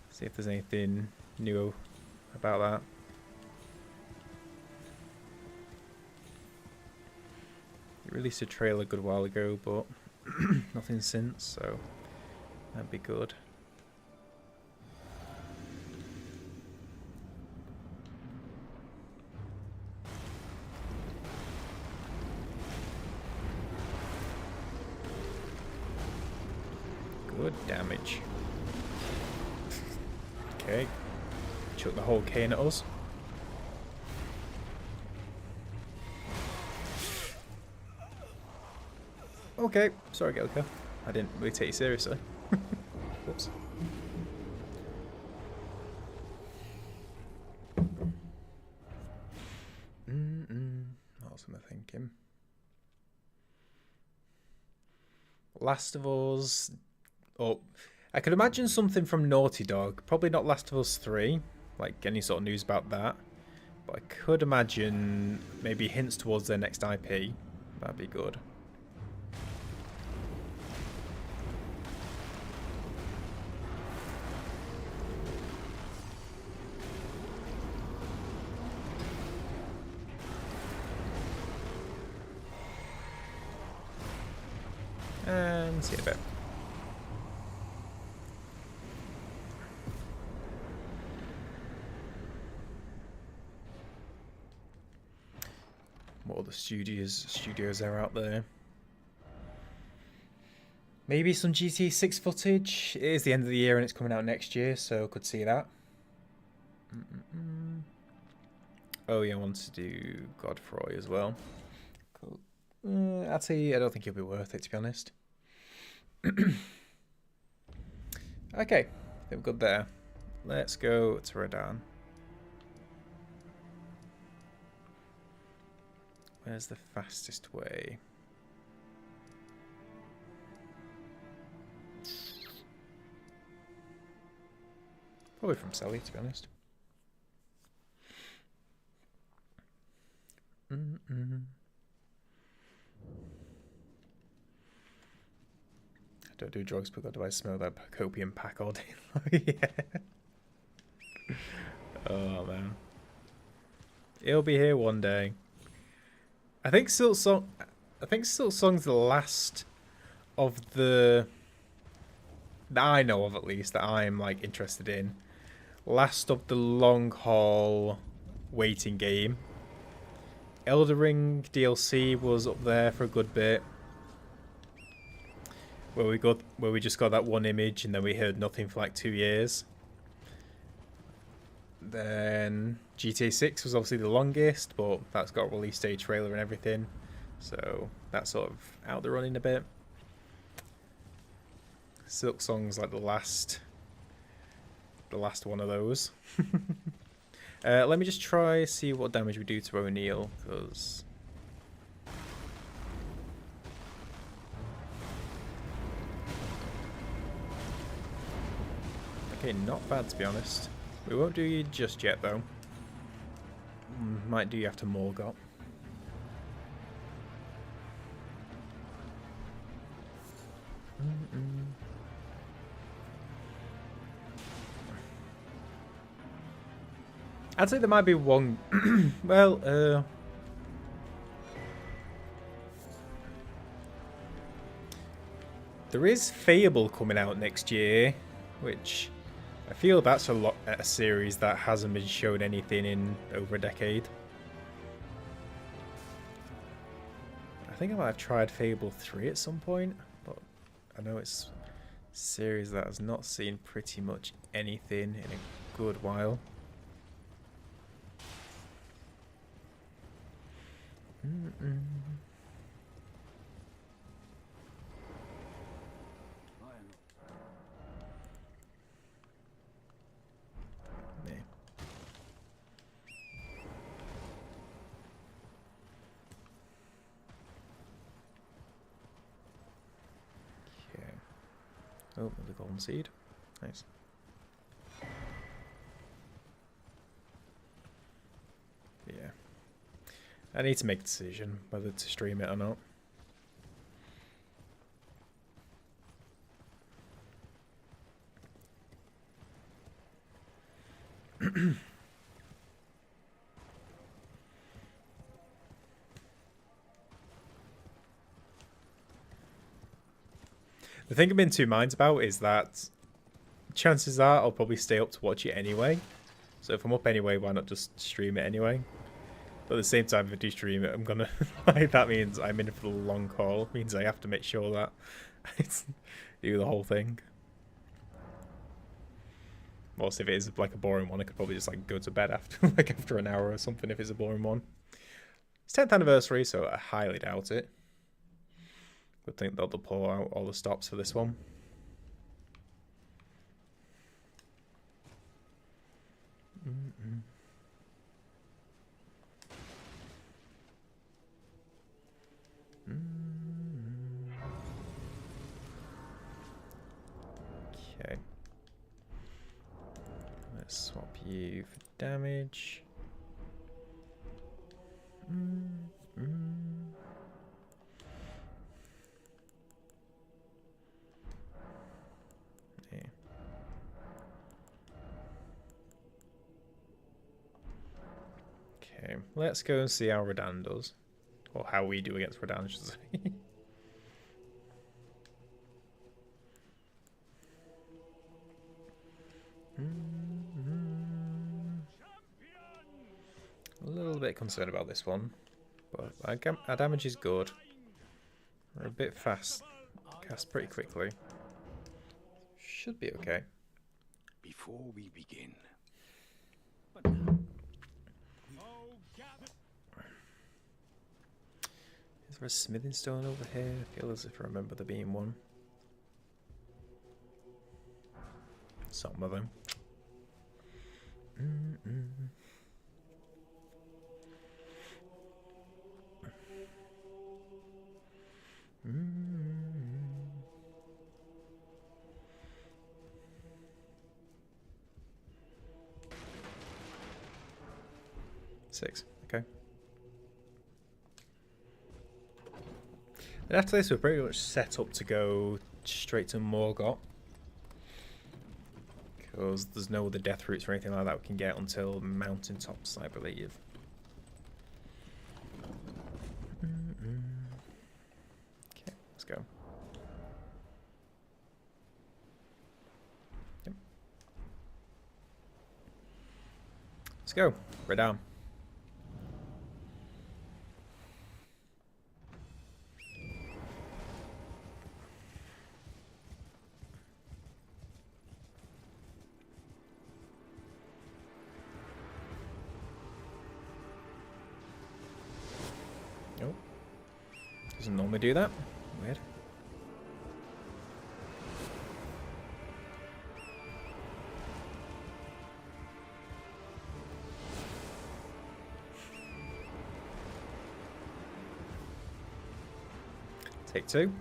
See if there's anything new about that. They released a trailer a good while ago, but nothing since, so that'd be good. Good damage. Okay. Chuck the whole cane at us. Okay, sorry Gelka. I didn't really take you seriously. Whoops. What else am I thinking? Last of Us. Oh, I could imagine something from Naughty Dog. Probably not Last of Us 3, like any sort of news about that. But I could imagine maybe hints towards their next IP. That'd be good. And see you in a bit. What other studios are out there? Maybe some GTA 6 footage. It is the end of the year and it's coming out next year, so could see that. Oh yeah, I want to do Godfrey as well. Cool. I'd say I don't think it'll be worth it, to be honest. Okay, we're good there. Let's go to Radahn. Where's the fastest way? Probably from Selly, to be honest. I don't do drugs, but do I smell that copium pack all day long? Yeah. Oh man. It'll be here one day. I think Silksong's the last of the that I know of, at least, that I'm like interested in. Last of the long haul waiting game. Elden Ring DLC was up there for a good bit. where we just got that one image and then we heard nothing for like 2 years. Then GTA 6 was obviously the longest, but that's got a release date trailer and everything, so that's sort of out the running a bit. Silk Song's like the last one of those. Let me just try see what damage we do to O'Neill, because okay, not bad to be honest. We won't do you just yet though. Might do you after Morgott. I'd say there might be one. Well, there is Fable coming out next year, which I feel that's a series that hasn't been shown anything in over a decade. I think I might have tried Fable 3 at some point, but I know it's a series that has not seen pretty much anything in a good while. Oh, the golden seed. Nice. Yeah. I need to make a decision whether to stream it or not. The thing I'm in two minds about is that chances are I'll probably stay up to watch it anyway. So if I'm up anyway, why not just stream it anyway? But at the same time, if I do stream it, I'm gonna like that means I'm in it for the long haul. It means I have to make sure that I do the whole thing. Also, if it is like a boring one, I could probably just like go to bed after like after an hour or something if it's a boring one. It's 10th anniversary, so I highly doubt it. Good think they'll pull out all the stops for this one. Okay. Let's swap you for damage. Yeah. Okay, let's go and see how Radahn does. Or how we do against Radahn, I should say. A little bit concerned about this one, but our damage is good. We're a bit fast, cast pretty quickly. Should be okay. Before we begin. Is there a smithing stone over here? I feel as if I remember there being one. Some of them. Six. Okay. And after this, we're pretty much set up to go straight to Morgott. Because there's no other death routes or anything like that we can get until mountaintops, I believe. Okay, let's go. Yep. Let's go. Radahn. Doesn't normally do that. Weird. Take two.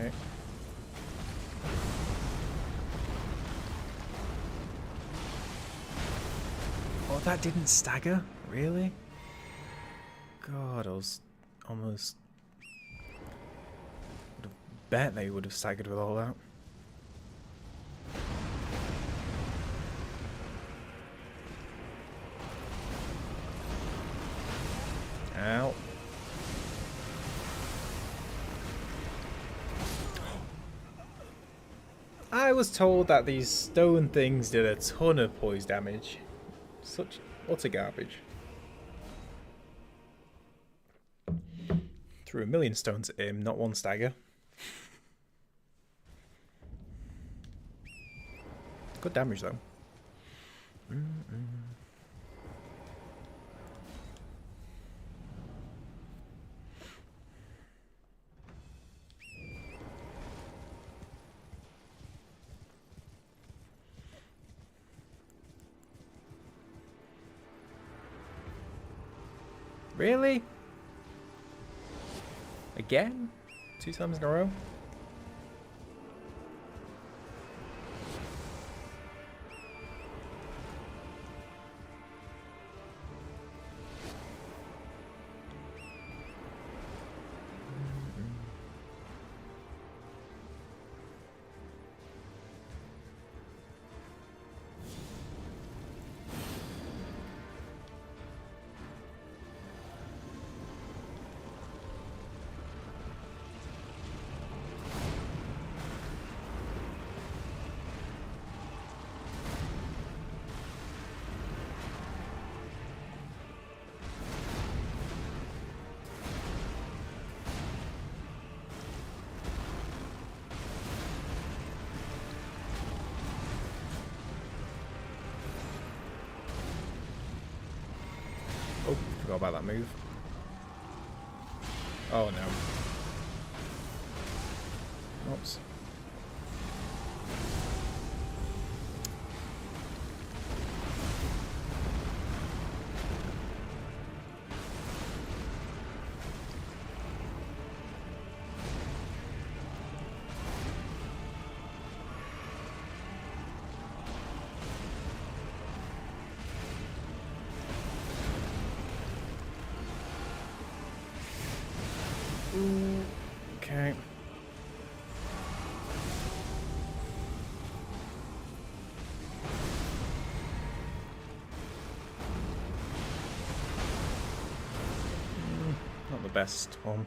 Okay. Oh, that didn't stagger? Really? God, I was almost... would have bet they would have staggered with all that. Ow. I was told that these stone things did a ton of poise damage. Such utter garbage. Threw 1,000,000 stones at him, not one stagger. Good damage though. Really? Again? 2 times in a row? Oh, forgot about that move. Oh no. Oops. Okay. Not the best one.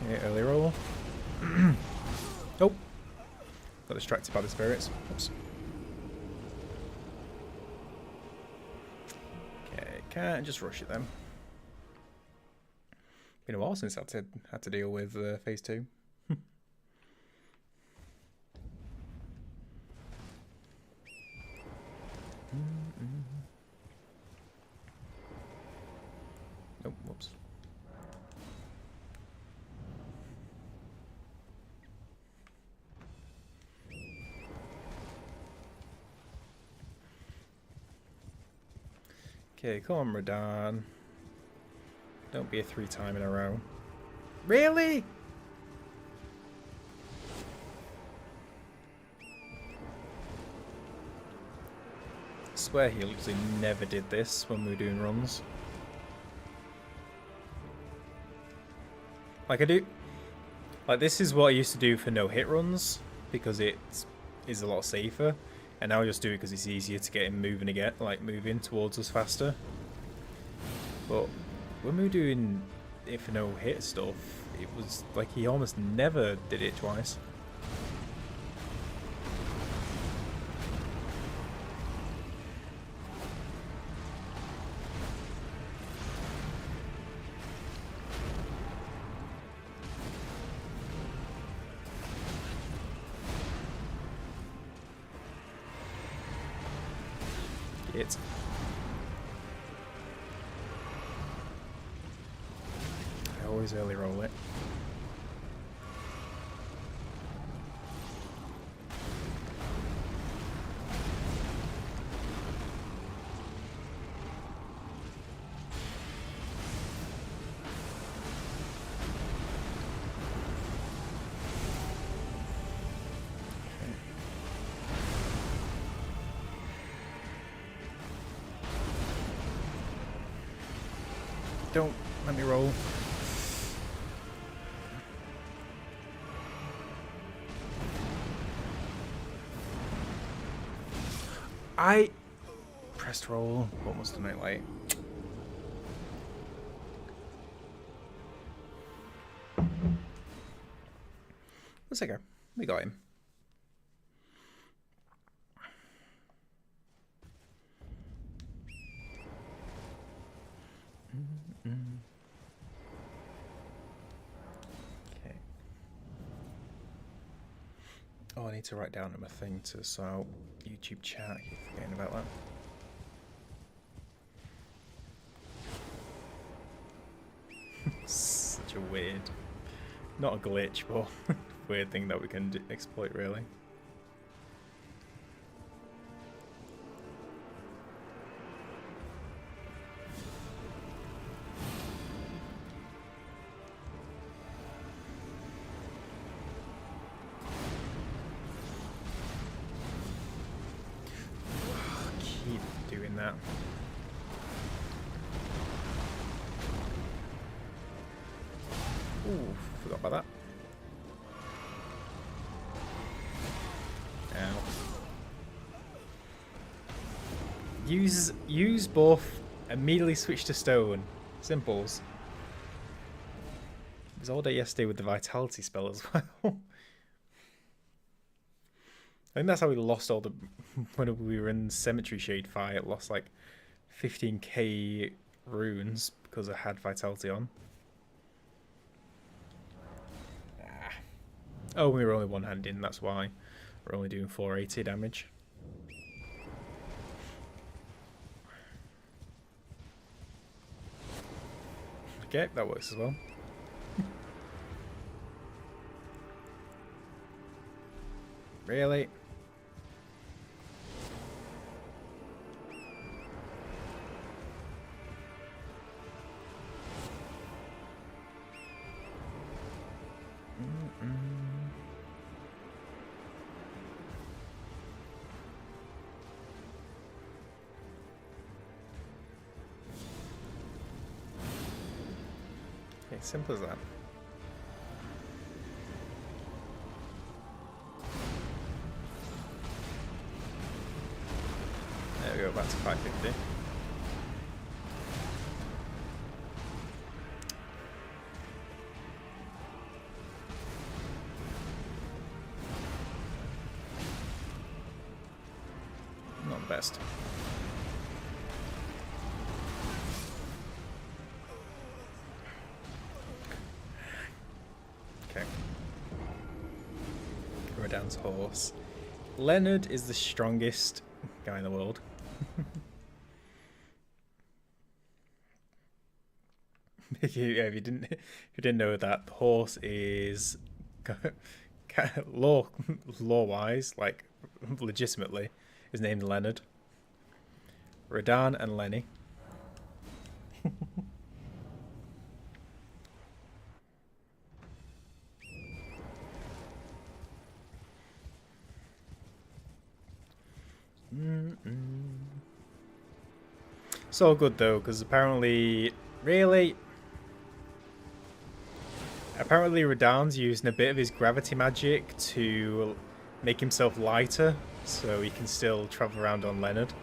Okay, early roll. Oh! Got distracted by the spirits. Oops. Okay, can't just rush it then. Been a while since I had to deal with phase 2. Oh, whoops. Okay, come on, Radon. Don't be a 3 time in a row. Really? swear he literally never did this when we were doing runs. Like I do, like this is what I used to do for no hit runs because it is a lot safer, and now I just do it because it's easier to get him moving again, like moving towards us faster. But when we were doing it for no hit stuff, it was like he almost never did it twice. It. I always early roll it. Don't let me roll. I pressed roll. What was the night light? Let's go. We got him. Okay. Oh, I need to write down my thing to sort out YouTube chat. I keep forgetting about that. Such a weird, not a glitch, but weird thing that we can exploit, really. Keep doing that. Ooh, forgot about that. Ow. Use both. Immediately switch to stone. Simples. It was all day yesterday with the vitality spell as well. I think that's how we lost all the. When we were in the Cemetery Shade fight, lost like 15k runes because I had vitality on. Oh, we were only one-handed, that's why. We're only doing 480 damage. Okay, that works as well. Really? Okay, simple as that. There we go, back to 550. Not the best. Okay. Gurranq's horse. Leonard is the strongest guy in the world. If you didn't know that, the horse is law wise, like legitimately, is named Leonard. Radahn and Lenny. It's all good though, because apparently, really, apparently Radahn's using a bit of his gravity magic to make himself lighter, so he can still travel around on Leonard.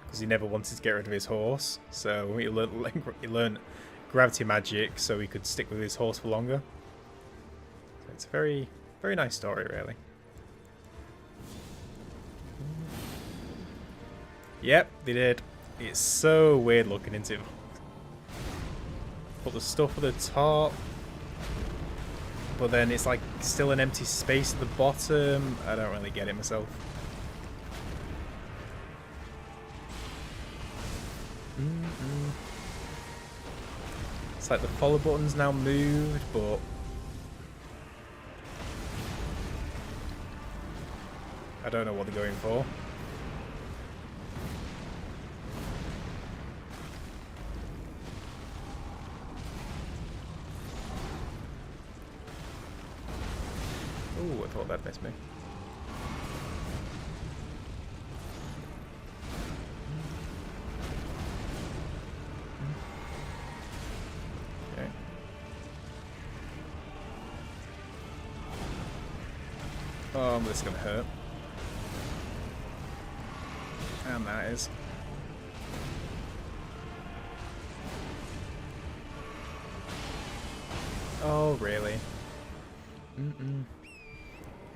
Because he never wanted to get rid of his horse, so he learned gravity magic so he could stick with his horse for longer. So it's a very, very nice story, really. Yep, they did. It's so weird looking into it. Put the stuff at the top, but then it's like still an empty space at the bottom. I don't really get it myself. It's like the follow button's now moved, but I don't know what they're going for. Ooh, I thought that'd miss me. Okay. Oh, this is gonna hurt. And that is. Oh, really?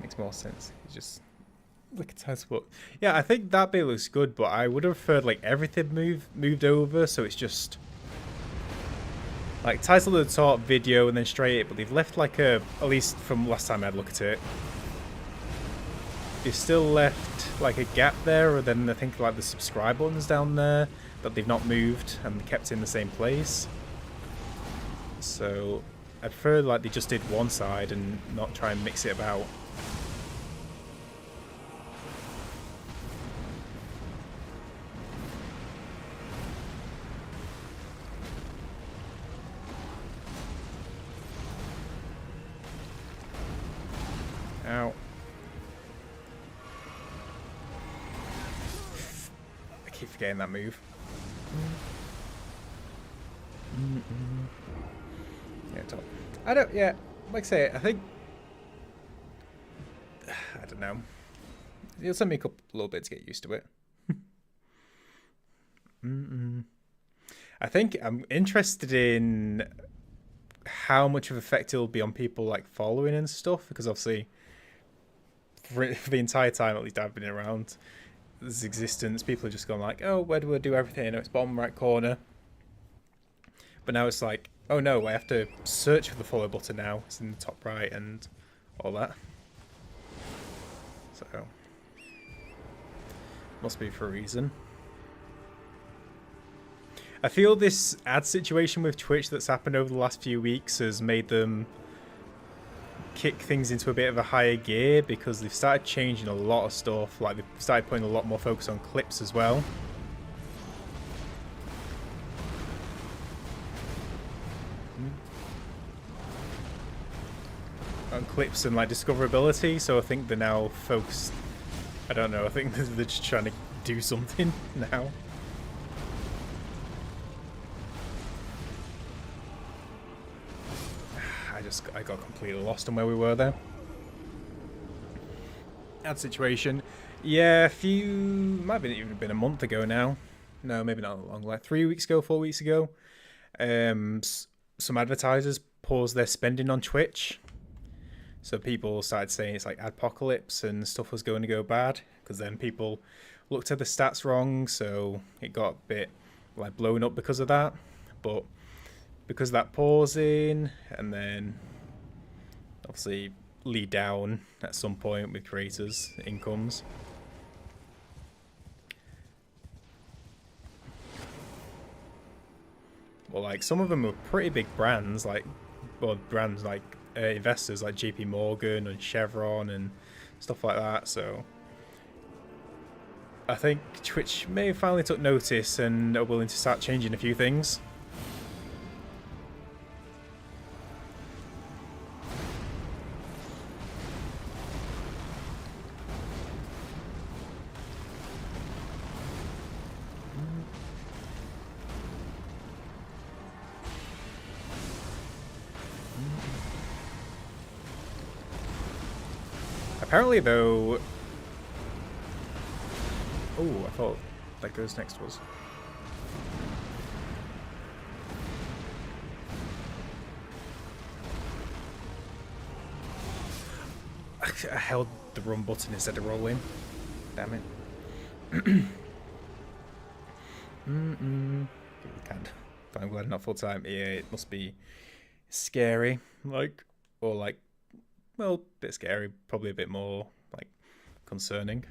Makes more sense. It's just like a test book. Yeah, I think that bit looks good, but I would have preferred like everything moved over, so it's just like title at the top, video, and then straight it. But they've left like a, at least from last time I had a look at it, they've still left like a gap there, or then I think like the subscribe buttons down there that they've not moved and kept in the same place. So I prefer like they just did one side and not try and mix it about. Ow. I keep forgetting that move. Yeah, top. I don't, yeah, like I say, I think, I don't know. It'll take me a little bit to get used to it. I think I'm interested in how much of effect it'll be on people like following and stuff, because obviously for the entire time at least I've been around this existence, people are just going like, oh, where do I do everything? Oh, it's bottom right corner. But now it's like, oh no, I have to search for the follow button now. It's in the top right and all that. So must be for a reason. I feel this ad situation with Twitch that's happened over the last few weeks has made them kick things into a bit of a higher gear, because they've started changing a lot of stuff. Like, they've started putting a lot more focus on clips as well. On clips and like discoverability, so I think they're now focused. I don't know, I think they're just trying to do something now. I got completely lost on where we were there. Ad situation. Yeah, might have even been a month ago now. No, maybe not that long. Like 3 weeks ago, 4 weeks ago. Some advertisers paused their spending on Twitch. So people started saying it's like adpocalypse and stuff was going to go bad. Because then people looked at the stats wrong, so it got a bit like blown up because of that. But because of that pausing, and then obviously lead down at some point with creators' incomes. Well, like some of them were pretty big brands, like investors like JP Morgan and Chevron and stuff like that. So I think Twitch may have finally took notice and are willing to start changing a few things. Apparently, though... Oh, I thought that goes next was. I held the run button instead of rolling. Damn it. Can't. But I'm glad not full time. Yeah, it must be scary. Like, or like, well, a bit scary. Probably a bit more, like, concerning.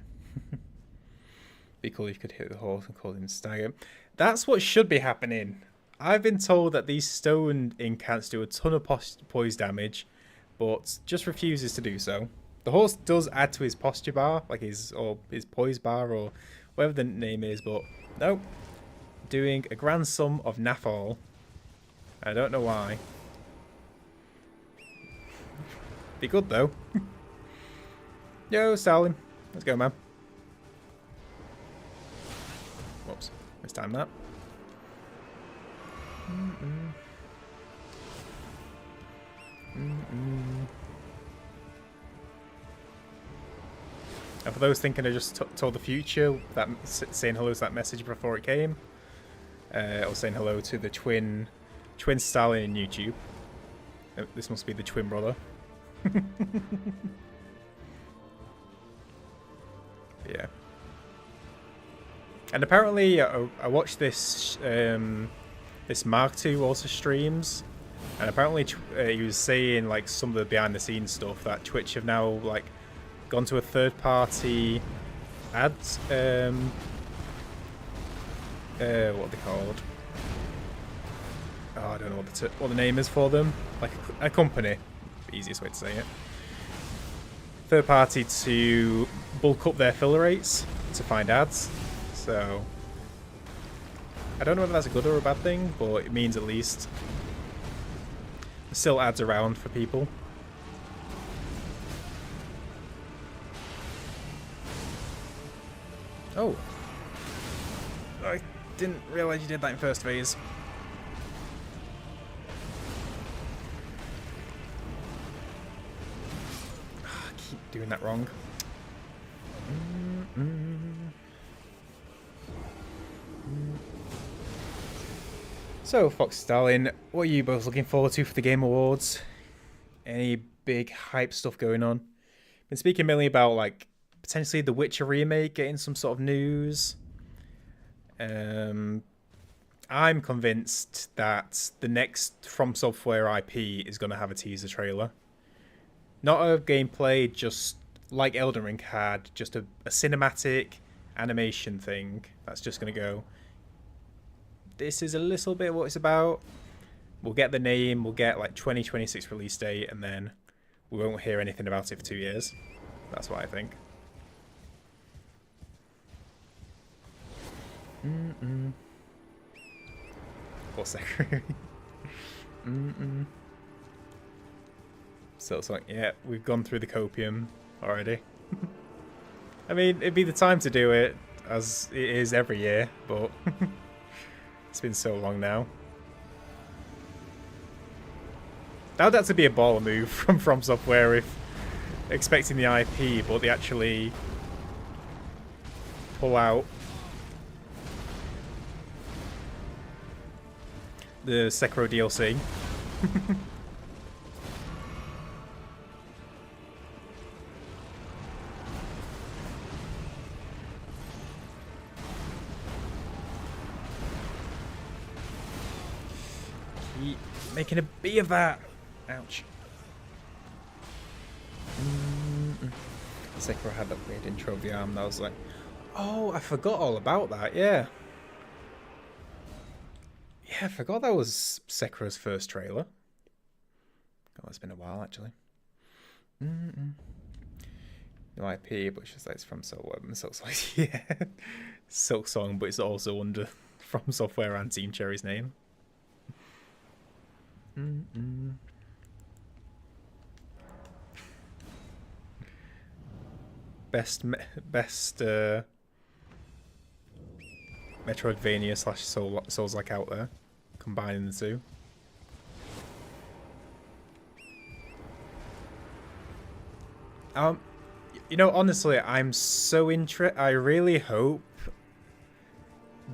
Be cool if you could hit the horse and call him stagger. That's what should be happening. I've been told that these stone incants do a ton of poise damage, but just refuses to do so. The horse does add to his posture bar, like his poise bar or whatever the name is, but no. Doing a grand sum of naff all. I don't know why. Be good though. Yo, Stalin. Let's go, man. Whoops. Mistimed that. And for those thinking I just told the future, that saying hello to that message before it came, or saying hello to the twin Stalin in YouTube. This must be the twin brother. Yeah. And apparently, I watched this this Mark II also streams, and apparently he was saying like some of the behind the scenes stuff that Twitch have now like gone to a third party ads. What are they called? Oh, I don't know what the name is for them. Like a company, easiest way to say it. Third party to bulk up their fill rates to find ads. So I don't know whether that's a good or a bad thing, but it means at least there's still ads around for people. Oh, I didn't realise you did that in first phase. I keep doing that wrong. So, Fox Stalin, what are you both looking forward to for the Game Awards? Any big hype stuff going on? Been speaking mainly about like potentially the Witcher remake getting some sort of news. I'm convinced that the next From Software IP is going to have a teaser trailer. Not a gameplay, just like Elden Ring had, just a cinematic animation thing that's just going to go, this is a little bit what it's about. We'll get the name, we'll get like 2026 release date, and then we won't hear anything about it for 2 years. That's what I think. Or secretary. So it's like, yeah, we've gone through the copium already. I mean, it'd be the time to do it, as it is every year, but it's been so long now. That would have to be a baller move from Software if expecting the IP, but they actually pull out the Sekiro DLC. Keep making a bee of that. Ouch. Sekiro had that weird intro of the arm that I was like, oh, I forgot all about that, yeah. Yeah, I forgot that was Sekiro's first trailer. Oh, it's been a while, actually. No IP, but it's just like it's from so it's like, yeah. Silk Song, but it's also under From Software and Team Cherry's name. Best Metroidvania / Souls-like out there, combining the two. You know, honestly, I'm so I really hope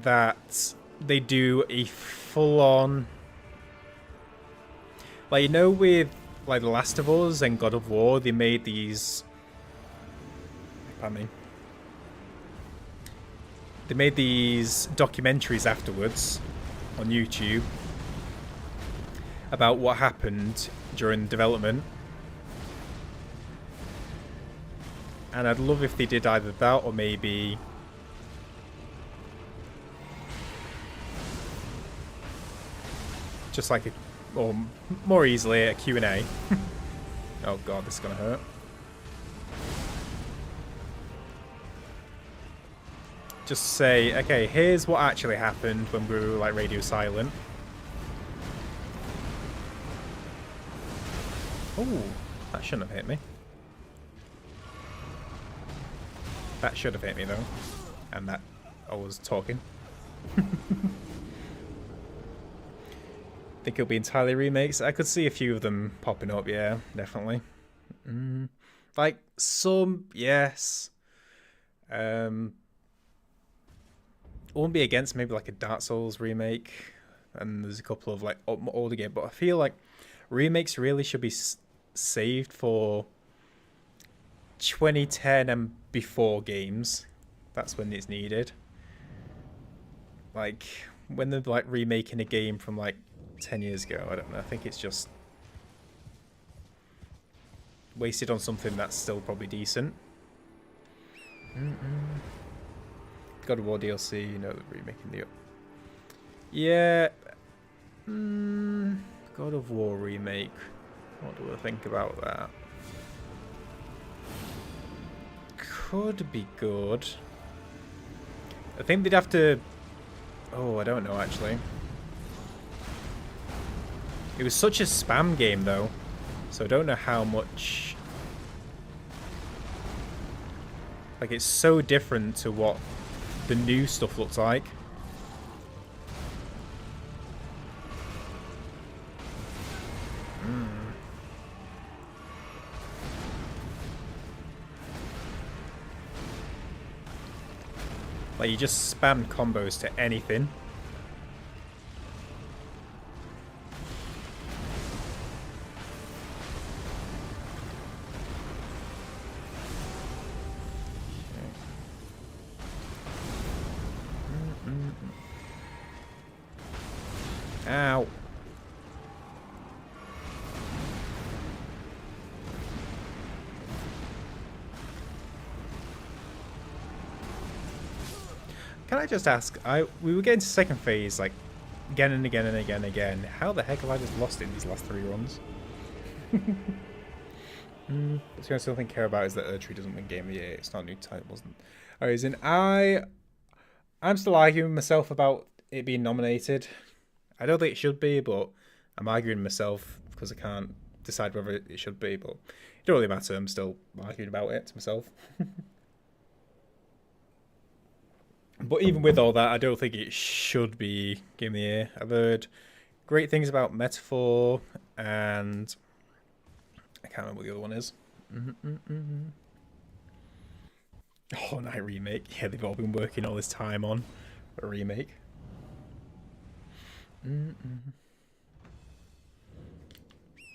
that they do a full-on, like, you know, with like The Last of Us and God of War, they made these. Pardon me. They made these documentaries afterwards on YouTube about what happened during development. And I'd love if they did either that or maybe just like or more easily a Q&A. Oh god, this is gonna hurt. Just say, okay, here's what actually happened when we were like radio silent. Oh, that shouldn't have hit me. That should have hit me though. And that I was talking. Think it'll be entirely remakes. I could see a few of them popping up, yeah, definitely. Like some, yes. I wouldn't be against maybe like a Dark Souls remake, and there's a couple of like older games, but I feel like remakes really should be saved for 2010 and before games. That's when it's needed. Like when they're like remaking a game from like 10 years ago, I don't know. I think it's just wasted on something that's still probably decent. God of War DLC, you know, the remaking the. Yeah. God of War remake. What do I think about that? Could be good. I think they'd have to. Oh, I don't know actually. It was such a spam game though, so I don't know how much. Like, it's so different to what the new stuff looks like. Like, you just spam combos to anything. Ow. Can I just ask, we were getting to second phase like again and again and again and again. How the heck have I just lost in these last 3 runs? The only still thing I care about is that Erdtree doesn't win Game of the Year. It's not a new title, wasn't it? Alright, as in I'm still arguing myself about it being nominated. I don't think it should be, but I'm arguing myself because I can't decide whether it should be, but it don't really matter. I'm still arguing about it to myself. But even with all that, I don't think it should be Game of the Year. I've heard great things about Metaphor, and I can't remember what the other one is. Hollow Knight remake. Yeah, they've all been working all this time on a remake.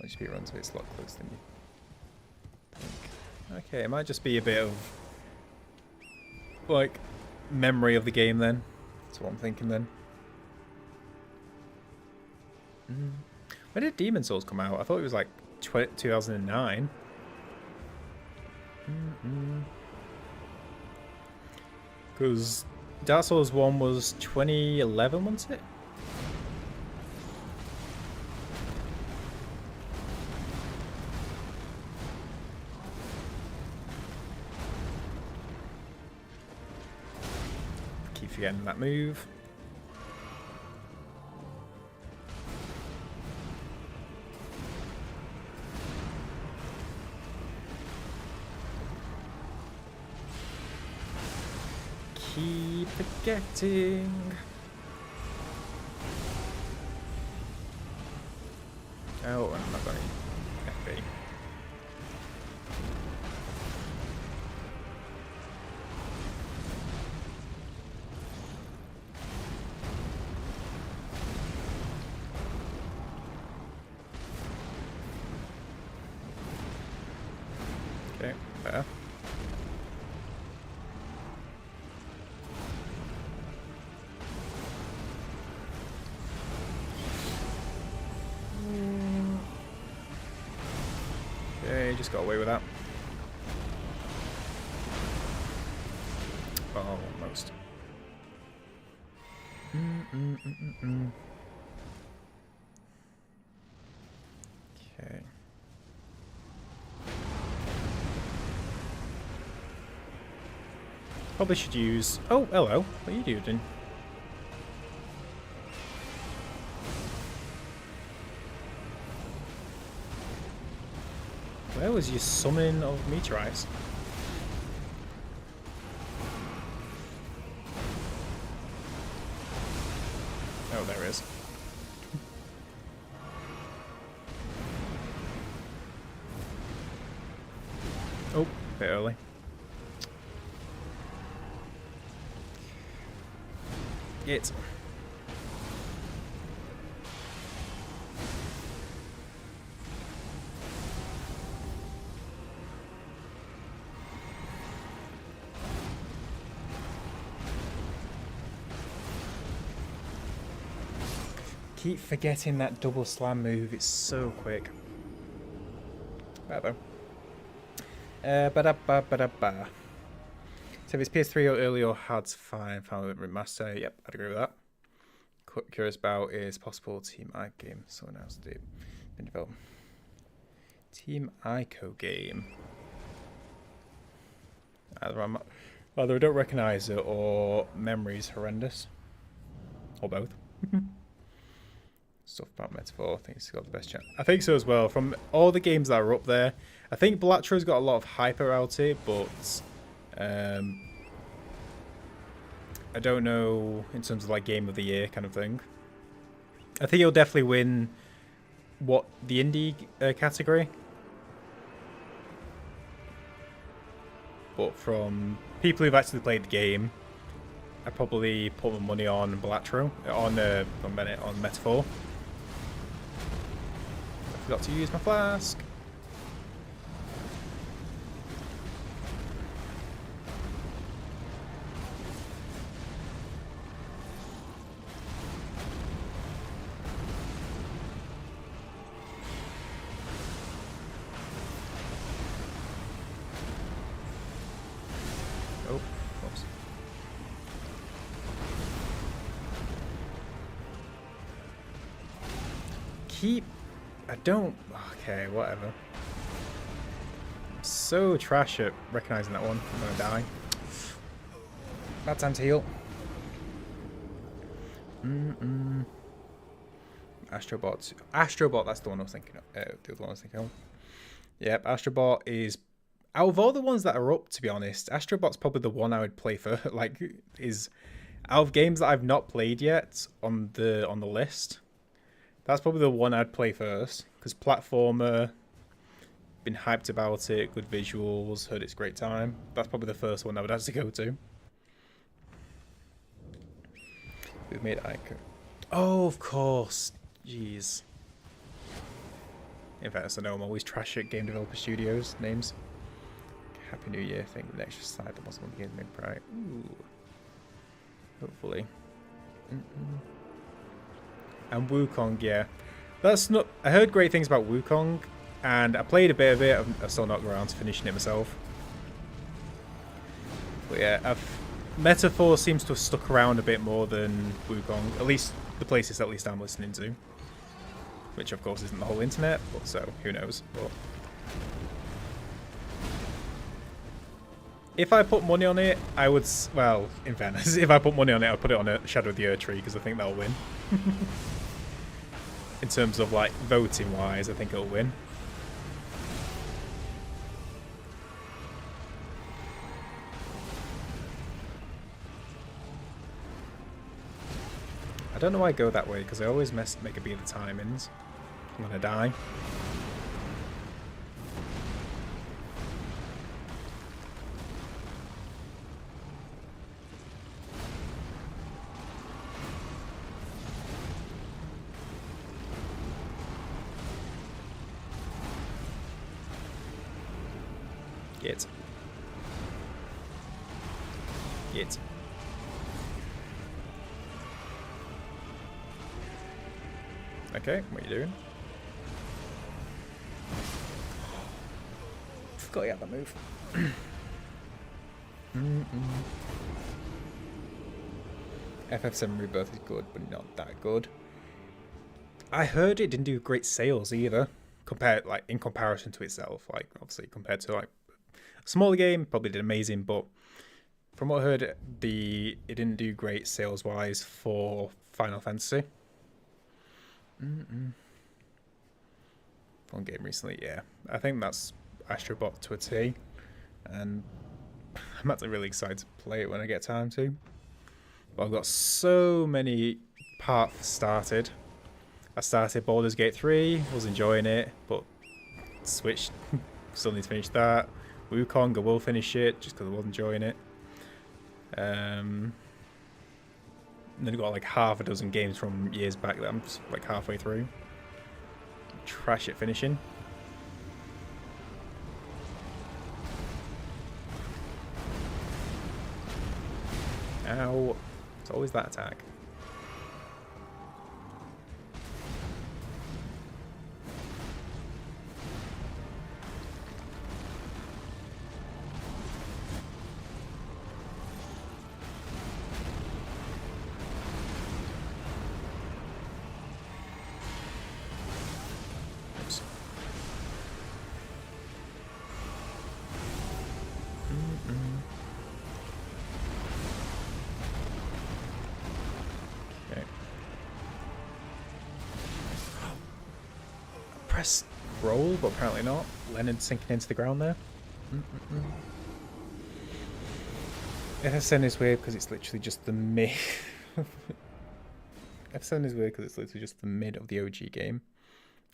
HP runs a bit slot close than you think. Okay, it might just be a bit of like memory of the game then. That's what I'm thinking then. When did Demon Souls come out? I thought it was like 2009. Because Dark Souls 1 was 2011, wasn't it? Keep forgetting that move. Keep forgetting. Oh, I'm not going FB. Fair. Okay, just got away with that. Oh, almost. Okay. Probably should use... Oh, hello. What are you doing? Where was your summoning of meteorites? Oh, there it is. Oh, a bit early. It. Keep forgetting that double slam move. It's so quick. Bad though. Ba-da-ba-ba-da-ba. So if it's PS3 or early or hard's fine. Final remaster. Yep, I'd agree with that. Curious about is possible Team I game. Someone else did. Been developed. Team Ico game. Either I don't recognise it or memory's horrendous. Or both. Stuff about Metaphor. I think it's got the best chance. I think so as well. From all the games that are up there, I think Blattro's got a lot of hype about it, but I don't know in terms of like Game of the Year kind of thing. I think he'll definitely win the indie category. But from people who've actually played the game, I probably put my money on Blattro, on Metaphor. I forgot to use my flask. Oh, whoops. I don't... Okay, whatever. I'm so trash at recognizing that one. I'm gonna die. Bad time to heal. Astrobot. Astrobot, that's the one I was thinking of. The other one I was thinking of. Yep, Astrobot is... Out of all the ones that are up, to be honest, Astrobot's probably the one I would play for. Like, is... Out of games that I've not played yet on the list... That's probably the one I'd play first, because platformer, been hyped about it, good visuals, heard it's a great time. That's probably the first one I would have to go to. We've made Ico. Oh, of course. Jeez. In fact, I know I'm always trash at game developer studios names. Happy New Year. I think the next side that wasn't on the game right. Ooh. Hopefully. And Wukong, yeah. That's not... I heard great things about Wukong, and I played a bit of it. I've still not got around to finishing it myself. But yeah, Metaphor seems to have stuck around a bit more than Wukong. At least the places at least I'm listening to. Which, of course, isn't the whole internet, but so, who knows. But if I put money on it, I would... Well, in fairness, if I put money on it, I'd put it on a Shadow of the Erd Tree, because I think that'll win. In terms of, like, voting-wise, I think it'll win. I don't know why I go that way, because I always make a bee of the timings. I'm gonna die. Get. Get. Okay, what are you doing? Forgot you had that move. FF7 Rebirth is good, but not that good. I heard it didn't do great sales either, in comparison to itself. Like obviously compared to like a smaller game, probably did amazing, but from what I heard, it didn't do great sales wise for Final Fantasy. Fun game recently, yeah. I think that's Astrobot to a T, and I'm actually really excited to play it when I get time to. But I've got so many paths started. I started Baldur's Gate 3, was enjoying it, but switched, still need to finish that. Wukong, I will finish it, just because I was enjoying it. And then I've got like half a dozen games from years back that I'm just like halfway through. Trash at finishing. Ow. It's always that attack. Oops. Okay. Press roll, but apparently not. Leonard sinking into the ground there. FF7 is weird because it's literally just the mid. FF7 is weird because it's literally just the mid of the OG game.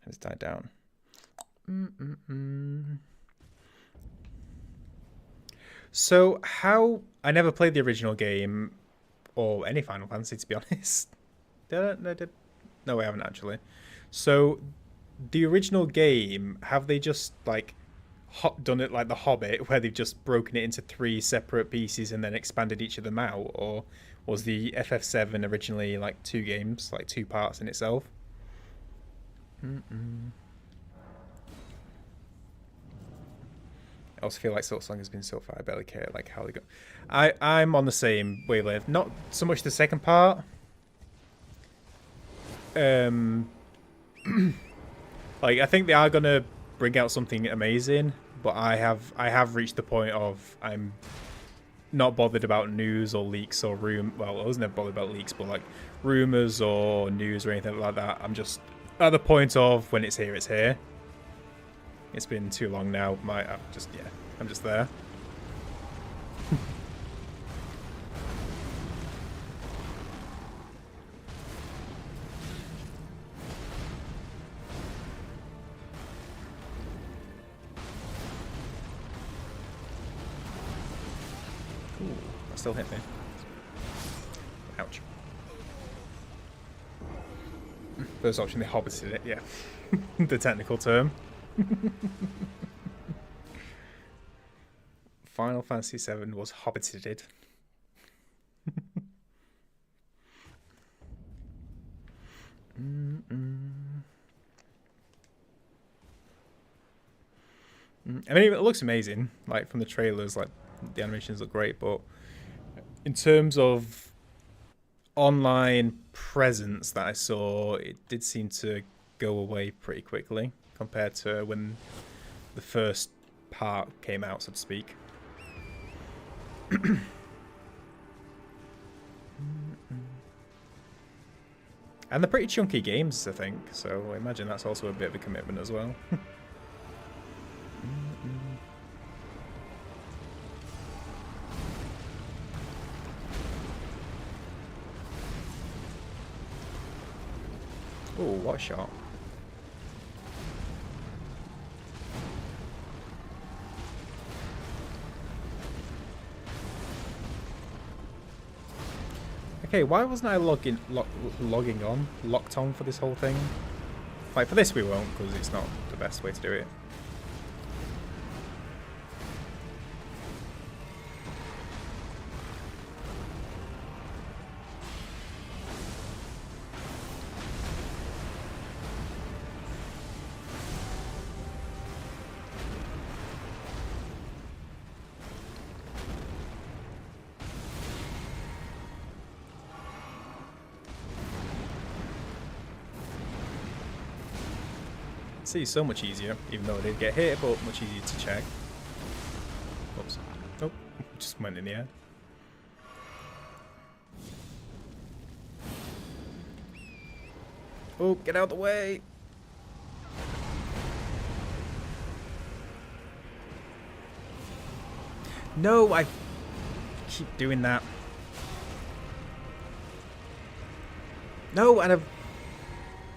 And it's died down. So I never played the original game or any Final Fantasy, to be honest. No, I haven't actually. So the original game, have they just like done it like The Hobbit, where they've just broken it into 3 separate pieces and then expanded each of them out, or was the FF7 originally like 2 games, like 2 parts in itself? I also feel like Silksong has been so far. I barely care like how they go. I'm on the same wavelength. Not so much the second part. Like I think they are gonna bring out something amazing, but I have reached the point of I'm not bothered about news or leaks or well, I was never bothered about leaks, but like rumors or news or anything like that. I'm just at the point of when it's here, it's here. It's been too long now. I'm just there. Ooh, that still hit me. Ouch. First option, they hobbited it, yeah. The technical term. Final Fantasy VII was hobbited. I mean, it looks amazing. Like from the trailers, like the animations look great, but in terms of online presence that I saw, it did seem to go away pretty quickly compared to when the first part came out, so to speak. And they're pretty chunky games, I think, so I imagine that's also a bit of a commitment as well. Oh, what a shot. Okay, why wasn't I locked on for this whole thing? Like, for this we won't, because it's not the best way to do it. See, so much easier, even though I did get hit, but much easier to check. Oops. Oh, just went in the air. Oh, get out of the way! No, I keep doing that. No, and I've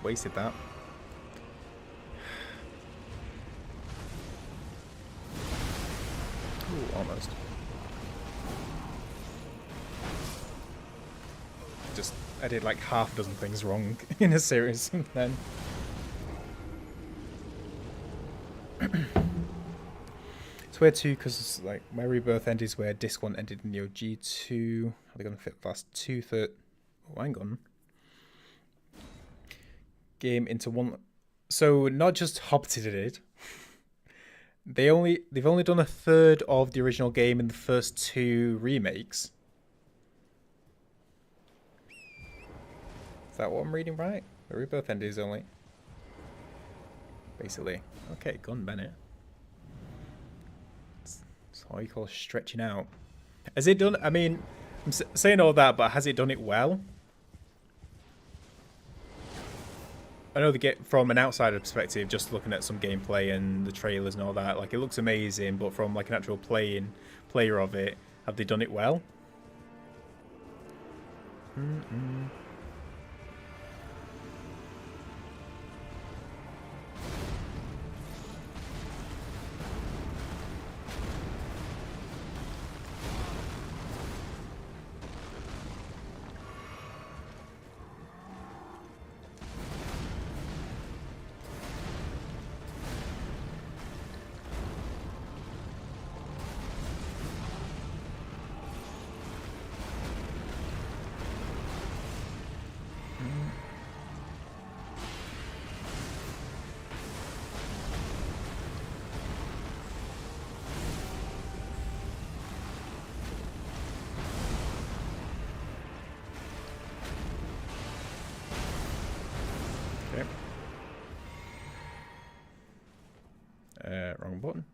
wasted that. Ooh, almost. Just, I did like half a dozen things wrong in a series and then. It's weird too, because like my Rebirth ended is where Disc 1 ended in the OG2. Are they going to fit the last two third? Oh, hang on. Game into one. So not just Hobbit did it. They've only done a third of the original game in the first two remakes. Is that what I'm reading right? The Rebirth ended is only. Basically. Okay, gun Bennett. That's all you call stretching out. Has it done? I mean, I'm saying all that, but has it done it well? I know they get from an outsider perspective, just looking at some gameplay and the trailers and all that, like it looks amazing, but from like an actual player of it, have they done it well? Wrong button.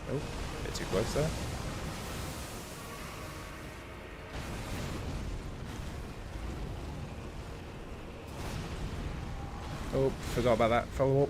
Oh, a bit too close there. Oh, forgot about that follow up.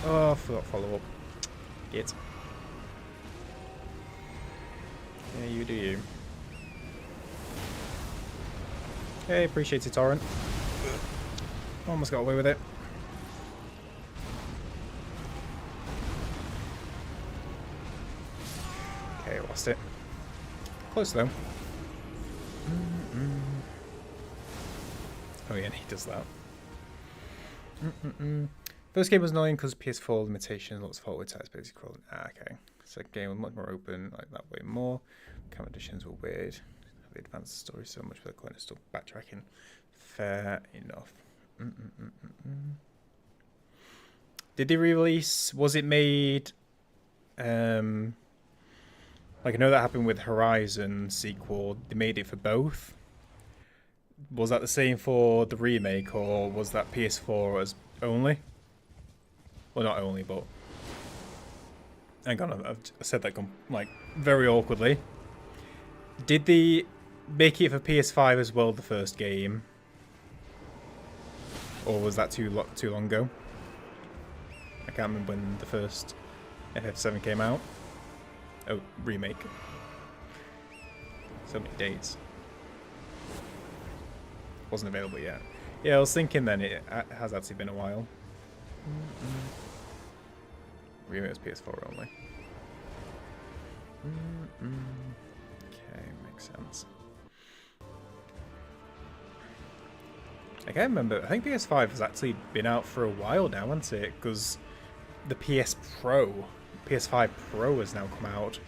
Oh, I forgot follow up. Git. Yeah, you do you. Hey, appreciate it, Torrent. Almost got away with it. Okay, lost it. Close though. Oh yeah, and he does that. First game was annoying because PS4 limitations, lots of forward text, basically crawling. Okay. Second game was much more open, like that way more. Camera additions were weird. They advanced the story so much for the corner still backtracking. Fair enough. Did they release? Was it made? Like I know that happened with Horizon sequel. They made it for both. Was that the same for the remake, or was that PS4 as only? Well, not only, but hang on, I've said that like very awkwardly. Did they make it for PS5 as well, the first game, or was that too long ago? I can't remember when the first FF7 came out. Oh, remake. So many dates. Wasn't available yet. Yeah, I was thinking then it has actually been a while. Remake was PS4 only. Okay, makes sense. I can't remember. I think PS5 has actually been out for a while now, hasn't it? Because the PS5 Pro has now come out.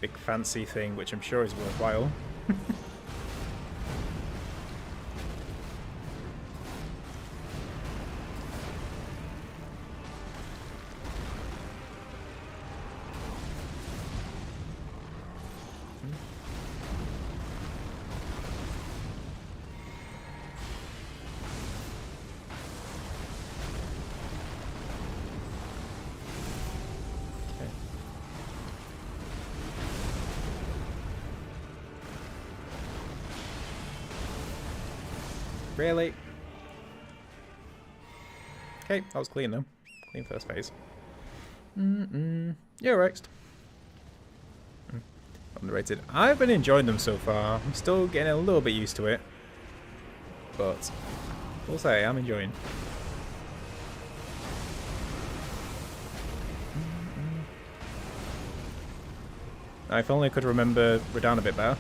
Big fancy thing, which I'm sure is worthwhile. Really? Okay, that was clean though. Clean first phase. Yeah, next. Underrated. I've been enjoying them so far. I'm still getting a little bit used to it. But we'll say I'm enjoying. If only I could remember Radahn a bit better.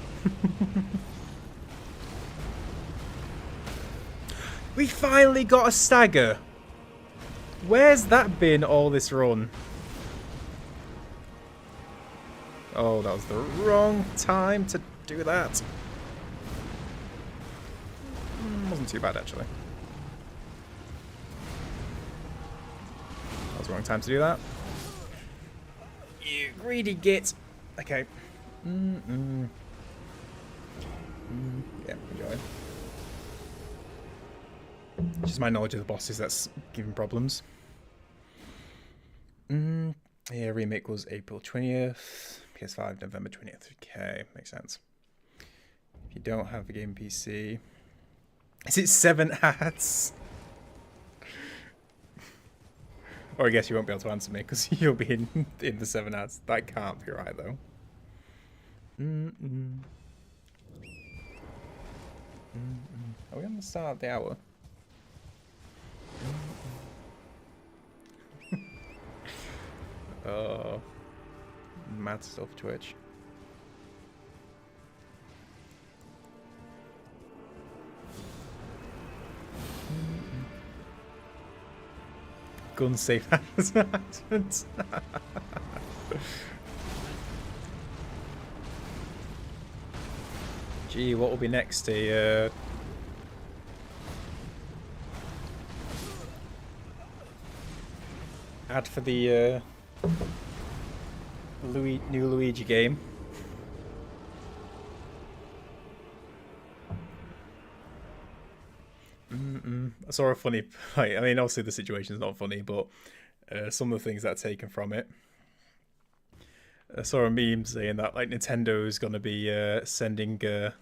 We finally got a stagger! Where's that been all this run? Oh, that was the wrong time to do that. Wasn't too bad, actually. That was the wrong time to do that. You greedy git! Okay. Yeah, enjoy. Just my knowledge of the bosses that's giving problems. Yeah, remake was April 20th. PS5 November 20th. Okay, makes sense. If you don't have a game PC... Is it 7 ads? Or I guess you won't be able to answer me because you'll be in the 7 ads. That can't be right, though. Are we on the start of the hour? Oh, mad stuff, Twitch. Gun safe hazards. Gee, what will be next? A ad for the new Luigi game. I saw a funny, I mean, obviously the situation's not funny, but some of the things that are taken from it. I saw a meme saying that like Nintendo's gonna be sending a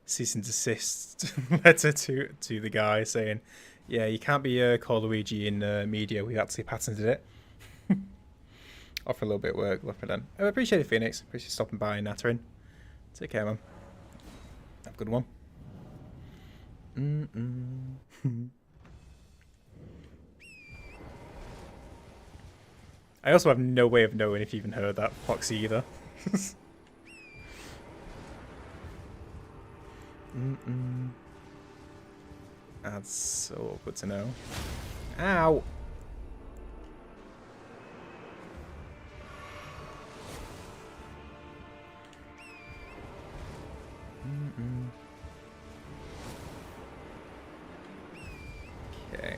cease and desist letter to the guy saying, yeah, you can't be called Luigi in media. We actually patented it. Offer a little bit of work, left me then. I appreciate it, Phoenix. Appreciate you stopping by and nattering. Take care, man. Have a good one. I also have no way of knowing if you even heard that, Foxy, either. That's so good to know. Ow! Okay.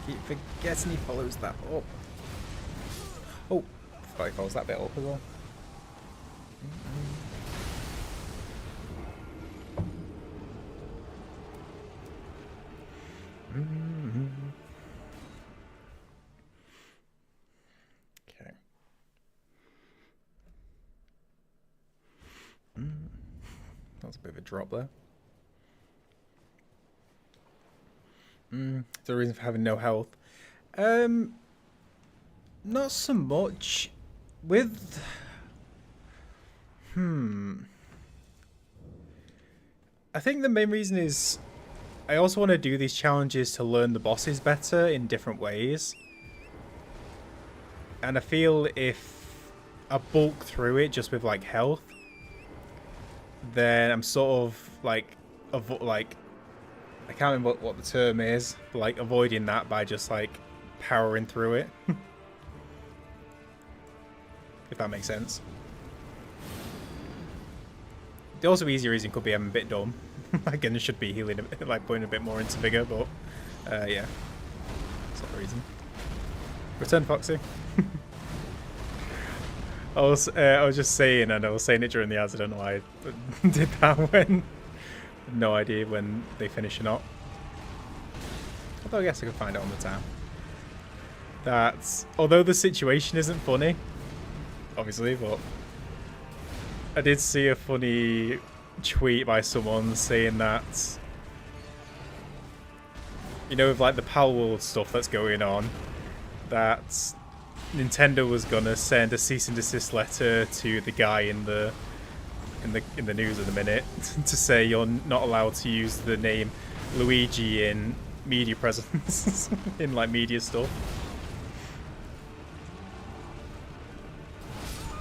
Keep forgetting he follows that up. Oh, I forgot he follows that bit up as well. That was a bit of a drop there. The reason for having no health. Not so much. With... I think the main reason is I also want to do these challenges to learn the bosses better in different ways. And I feel if I bulk through it just with like health, then I'm sort of like I can't remember what the term is, but like avoiding that by just like powering through it. If that makes sense. The also easier reason could be I'm a bit dumb. Again, it should be healing, like putting a bit more into vigor, but yeah, that's not the reason. Return, Foxy. I was just saying, and I was saying it during the ads. I don't know why I did that when. No idea when they finish or not. Although I guess I could find it on the tab. That's although the situation isn't funny, obviously, but I did see a funny tweet by someone saying that, you know, with like the Pal World stuff that's going on, that Nintendo was gonna send a cease and desist letter to the guy in the news at the minute to say you're not allowed to use the name Luigi in media presence in like media stuff.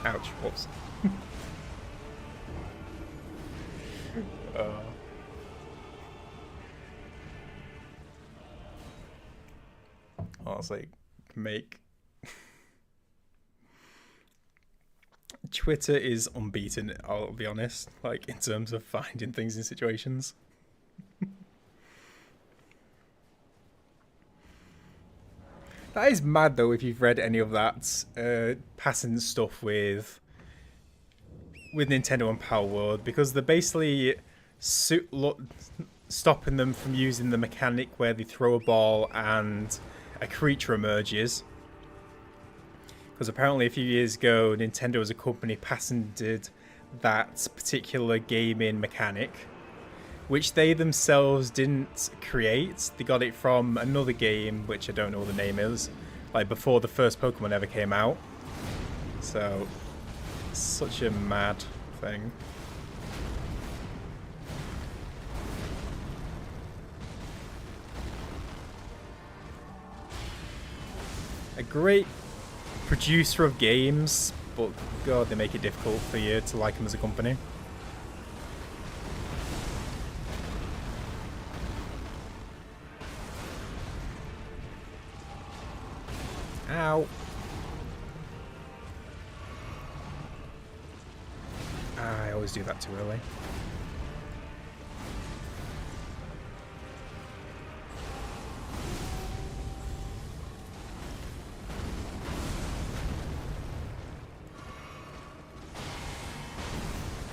Ouch! Whoops. Honestly, make Twitter is unbeaten, I'll be honest, like in terms of finding things in situations. That is mad though if you've read any of that passing stuff with Nintendo and Power World, because they're basically stopping them from using the mechanic where they throw a ball and a creature emerges. Because apparently a few years ago, Nintendo as a company patented that particular gaming mechanic, which they themselves didn't create. They got it from another game, which I don't know what the name is, like before the first Pokemon ever came out. So, such a mad thing. A great producer of games, but god, they make it difficult for you to like them as a company. Ow. I always do that too early.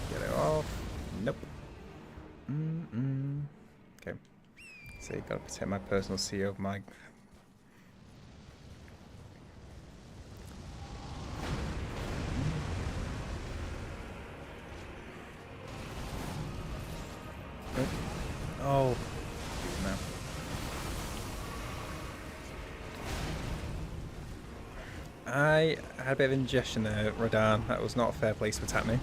Get it off. Nope. Okay. So you gotta protect my personal CEO of my... Oh, no. I had a bit of indigestion there, Rodan. That was not a fair place to attack me.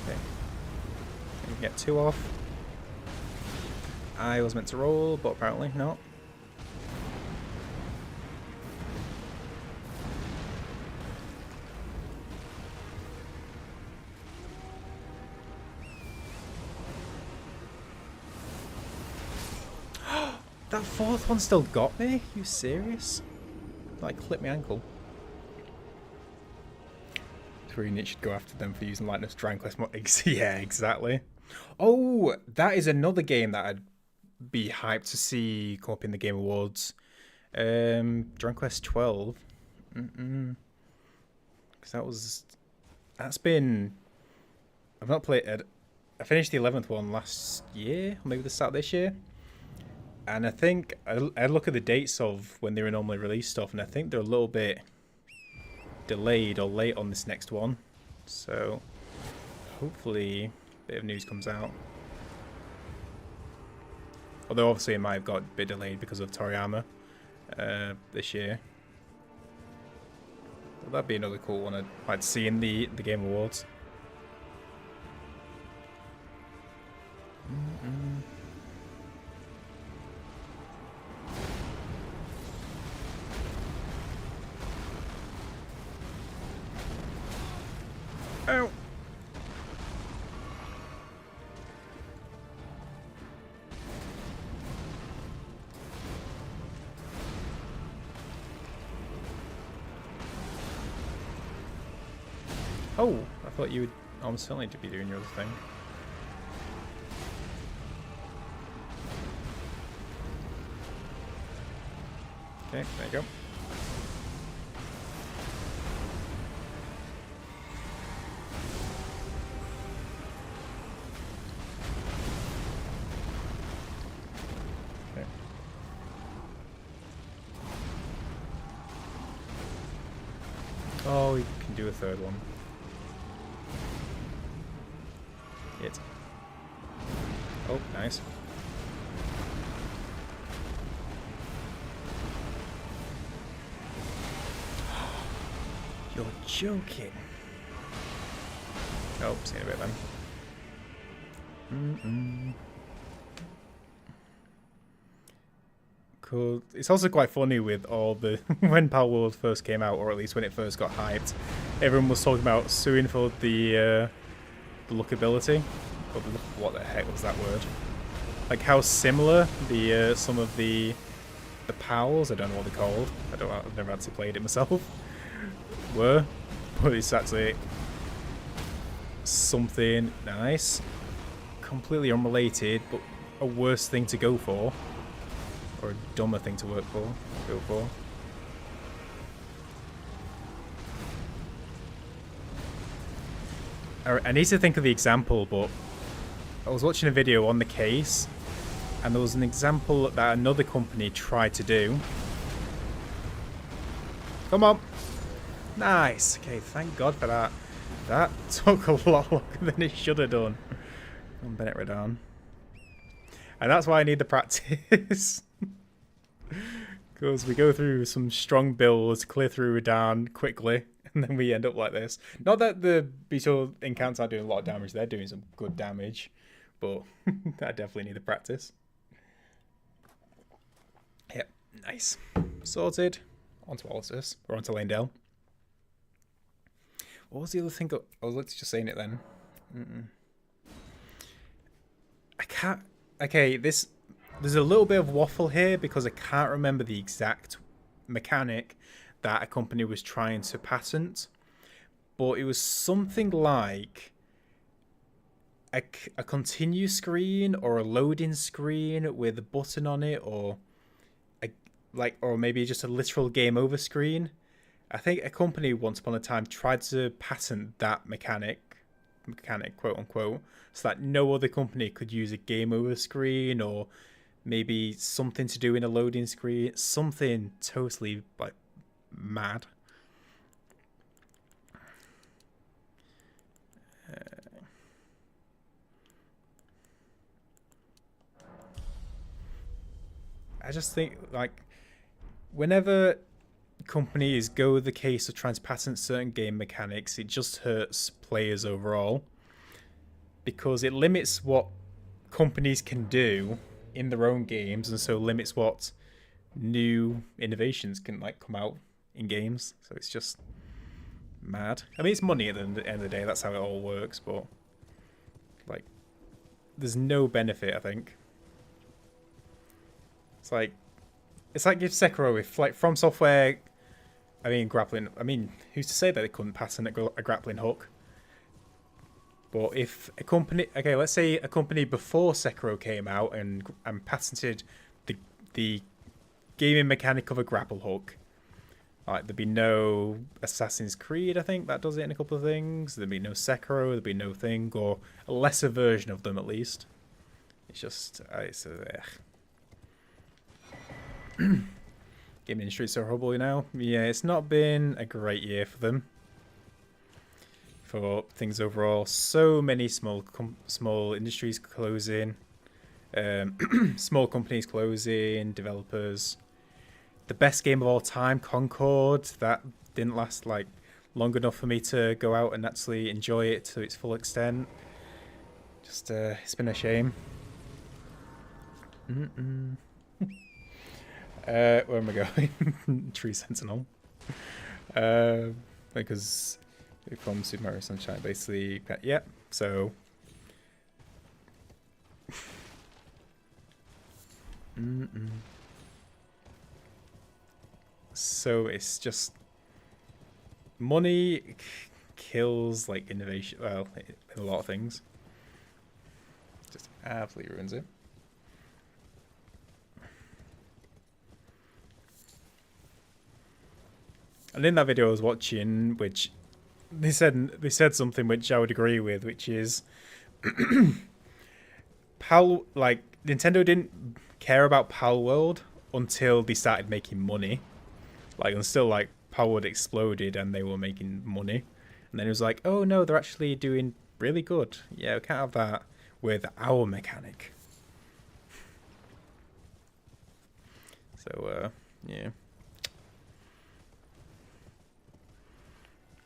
Okay. Can we get 2 off? I was meant to roll, but apparently not. That 4th one still got me? You serious? Like, clip my ankle. Green, should go after them for using Lightness Dranquest mod. Yeah, exactly. Oh, that is another game that I'd be hyped to see come up in the Game Awards. Dranquest 12. Because that's been... I've not played it. I finished the 11th one last year, or maybe the start of this year. And I think I look at the dates of when they were normally released stuff, and I think they're a little bit delayed or late on this next one. So hopefully a bit of news comes out. Although obviously it might have got a bit delayed because of Toriyama this year. But that'd be another cool one I'd like to see in the Game Awards. Ow! Oh, I thought you would almost certainly be doing your other thing. Okay, there you go. Okay. Oh, you can do a third one. Hit. Oh, nice. You're joking. Oh, see you in a bit then. Cool. It's also quite funny with all the when Power World first came out, or at least when it first got hyped, everyone was talking about suing for the lookability. What the heck was that word? Like how similar the some of the pals, I don't know what they're called. I've never actually played it myself. Were, but it's actually something nice, completely unrelated, but a worse thing to go for, or a dumber thing to go for. I need to think of the example, but I was watching a video on the case, and there was an example that another company tried to do. Come on. Nice. Okay, thank God for that. That took a lot longer than it should have done. On Bennett Radan. And that's why I need the practice. Because we go through some strong builds, clear through Radan quickly, and then we end up like this. Not that the Bestial Incants are doing a lot of damage, they're doing some good damage. But I definitely need the practice. Yep, nice. Sorted. Onto Alice's, or onto Lanedale. What was the other thing? I was just saying it then. I can't. Okay, there's a little bit of waffle here because I can't remember the exact mechanic that a company was trying to patent, but it was something like a continue screen or a loading screen with a button on it, or or maybe just a literal game over screen. I think a company once upon a time tried to patent that mechanic, quote unquote, so that no other company could use a game over screen, or maybe something to do in a loading screen, something totally like mad. I just think like whenever companies go the case of trying to patent certain game mechanics, it just hurts players overall because it limits what companies can do in their own games, and so limits what new innovations can like come out in games. So it's just mad. I mean, it's money at the end of the day, that's how it all works, but like there's no benefit, I think. It's like if Sekiro, if like From Software, who's to say that they couldn't patent a grappling hook? But if a company, okay, let's say a company before Sekiro came out and patented the gaming mechanic of a grapple hook, like there'd be no Assassin's Creed, I think that does it in a couple of things. There'd be no Sekiro, there'd be no thing, or a lesser version of them at least. It's just, Game industry is so horrible, you know. Yeah, it's not been a great year for them. For things overall, so many small industries closing, small companies closing, developers. The best game of all time, Concord, that didn't last like long enough for me to go out and actually enjoy it to its full extent. Just it's been a shame. Where am I going? Tree Sentinel. Because from Super Mario Sunshine, basically, yeah. So, so it's just money kills like innovation. Well, in a lot of things, just absolutely ruins it. And in that video I was watching, which they said something which I would agree with, which is like Nintendo didn't care about Pal World until they started making money. Like until like Pal World exploded and they were making money. And then it was like, oh no, they're actually doing really good. Yeah, we can't have that with our mechanic. So yeah.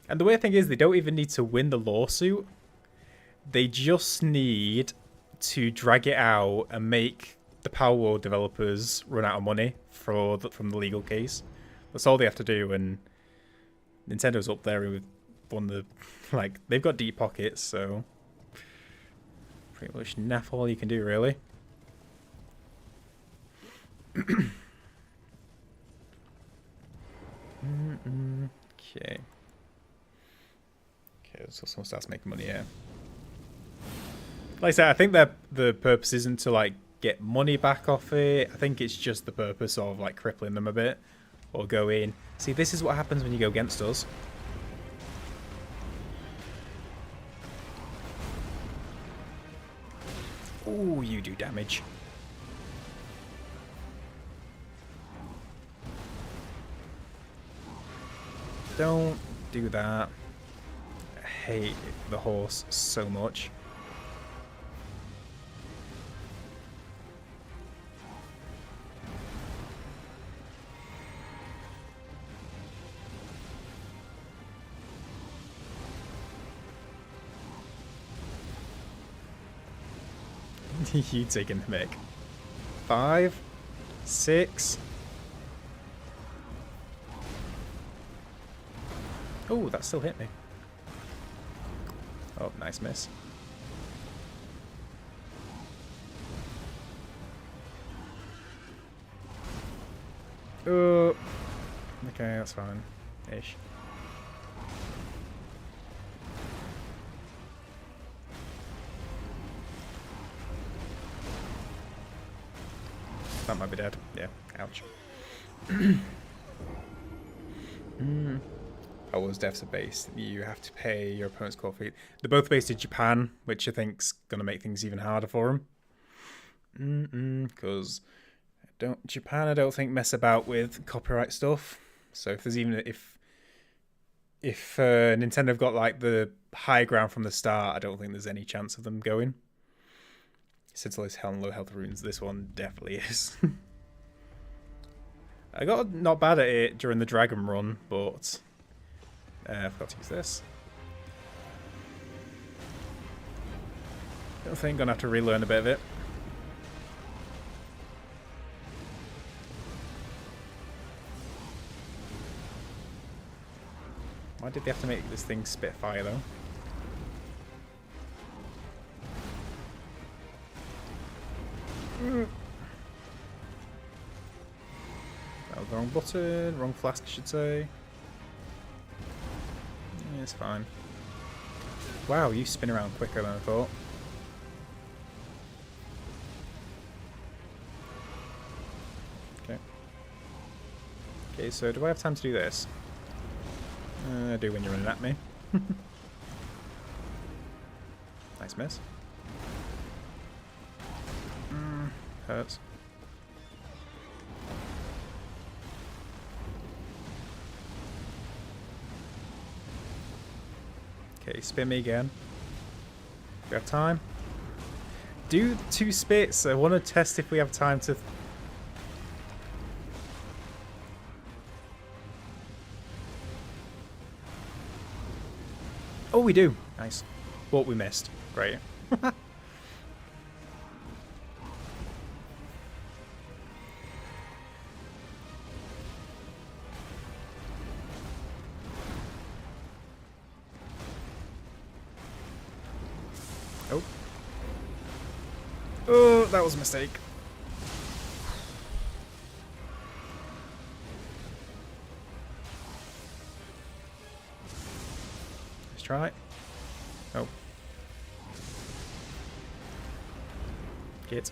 And the weird thing is, they don't even need to win the lawsuit. They just need to drag it out and make the Power World developers run out of money from the legal case. That's all they have to do, and Nintendo's up there with one of the... Like, they've got deep pockets, so... Pretty much naff all you can do, really. Okay. So someone starts making money, yeah. Like I said, I think that the purpose isn't to like get money back off it. I think it's just the purpose of like crippling them a bit, or going, see, this is what happens when you go against us. Ooh, you do damage. Don't do that. I hate the horse so much. You taking the mic. 5, 6. Oh, that still hit me. Oh, nice miss. Oh, okay, that's fine. Ish. That might be dead. Yeah, ouch. Oh, was deaths are based. You have to pay your opponent's core fee. They're both based in Japan, which I think's gonna make things even harder for them. Because Japan, I don't think mess about with copyright stuff. So if there's even if Nintendo have got like the high ground from the start, I don't think there's any chance of them going. Since all this hell and low health runes, this one definitely is. I got not bad at it during the dragon run, but I forgot to use this. I think I'm gonna have to relearn a bit of it. Why did they have to make this thing spit fire though? That was the wrong button, wrong flask I should say. Yeah, it's fine. Wow, you spin around quicker than I thought. Okay. Okay, so do I have time to do this? I do when you're running at me. Nice miss. Hurts. Okay, spin me again. We have time. Do 2 spits. I want to test if we have time to... Oh, we do. Nice. But we missed. Great. Oh. Oh, that was a mistake. Let's try it. Oh. Get.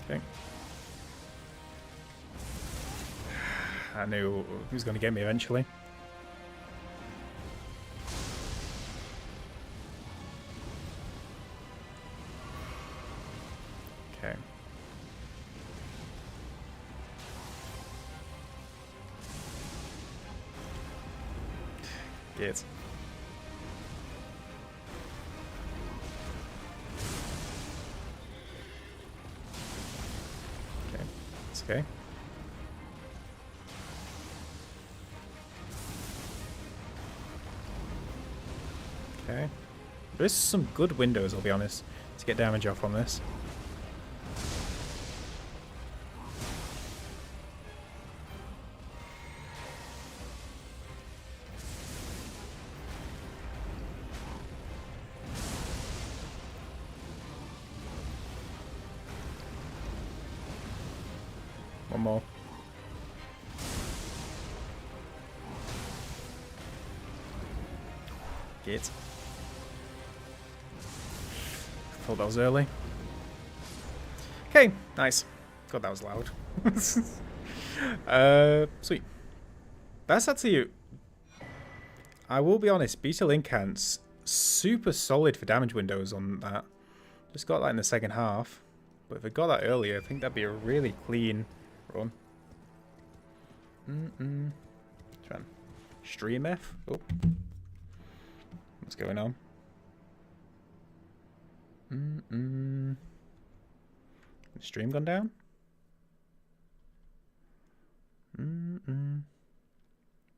Okay. I knew he was going to get me eventually. Okay. Get. Okay. It's okay. Okay. There's some good windows, I'll be honest, to get damage off on this. One more. Get. Thought that was early. Okay, nice. God, that was loud. Sweet. That's actually... I will be honest, Bestial Incants, super solid for damage windows on that. Just got that in the second half. But if I got that earlier, I think that'd be a really clean run. Try and stream F. Oh. What's going on? Stream gone down?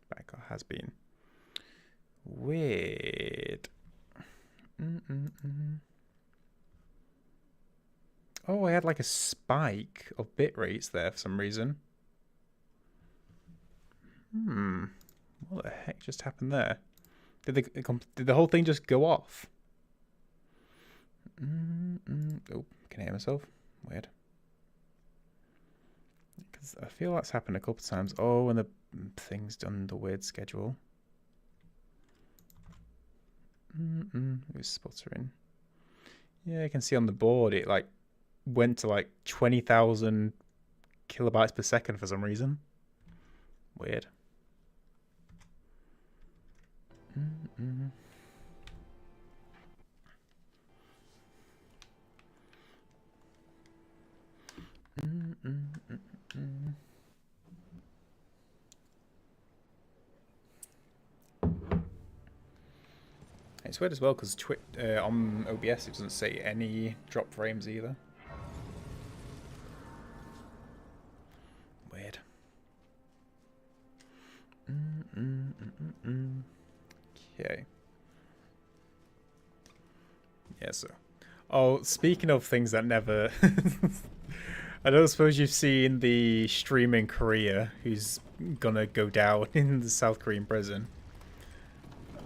Back has been. Weird. Oh, I had like a spike of bit rates there for some reason. What the heck just happened there? Did the whole thing just go off? Oh, can I hear myself? Weird. Because I feel that's happened a couple of times. Oh, and the thing's done the weird schedule. Who's sputtering? Yeah, I can see on the board it like went to like 20,000 kilobytes per second for some reason. Weird. It's weird as well because on OBS it doesn't say any drop frames either. Weird. Okay. Yeah, so. Oh, speaking of things that never... I don't suppose you've seen the stream in Korea who's gonna go down in the South Korean prison.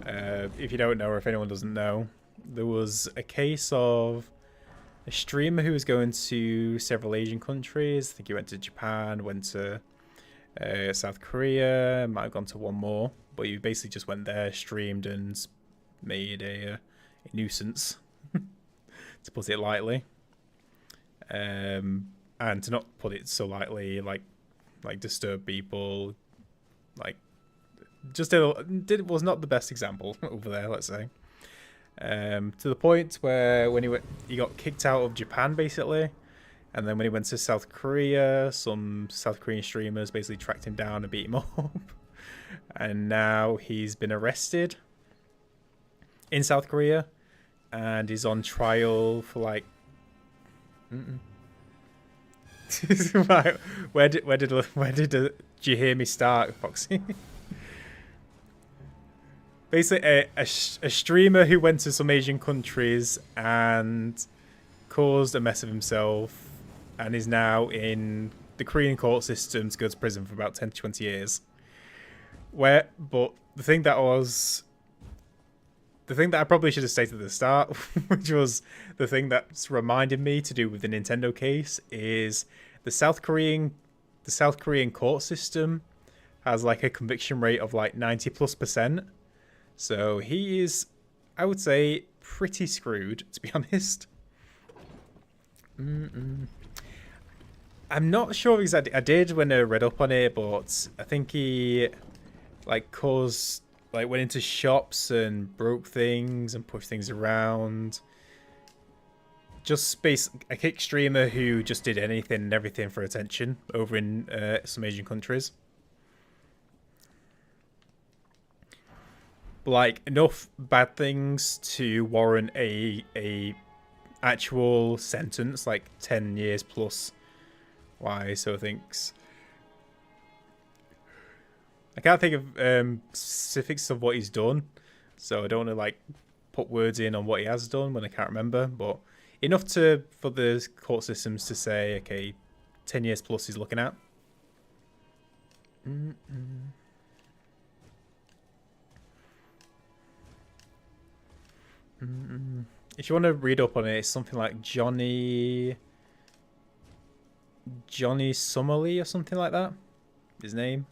If you don't know, or if anyone doesn't know, there was a case of a streamer who was going to several Asian countries. I think he went to Japan, went to South Korea, might have gone to one more. But he basically just went there, streamed, and made a nuisance, to put it lightly. And to not put it so lightly, like disturb people, like was not the best example over there, let's say. To the point where when he got kicked out of Japan basically, and then when he went to South Korea, some South Korean streamers basically tracked him down and beat him up, and now he's been arrested in South Korea, and he's on trial for like. Right, where did you hear me start, Foxy? Basically, a streamer who went to some Asian countries and caused a mess of himself, and is now in the Korean court system to go to prison for about 10 to 20 years. But the thing that I probably should have stated at the start, which was the thing that's reminded me to do with the Nintendo case, is the South Korean court system has like a conviction rate of like 90+%. So he is, I would say, pretty screwed, to be honest. I'm not sure exactly. I did when I read up on it, but I think he went into shops and broke things and pushed things around. Just a kick streamer who just did anything and everything for attention over in some Asian countries. Like enough bad things to warrant a actual sentence, like 10 years plus. Why? So thinks. I can't think of specifics of what he's done, so I don't want to like put words in on what he has done when I can't remember. But enough for the court systems to say, okay, 10 years plus he's looking at. If you want to read up on it, it's something like Johnny Summerly or something like that. His name.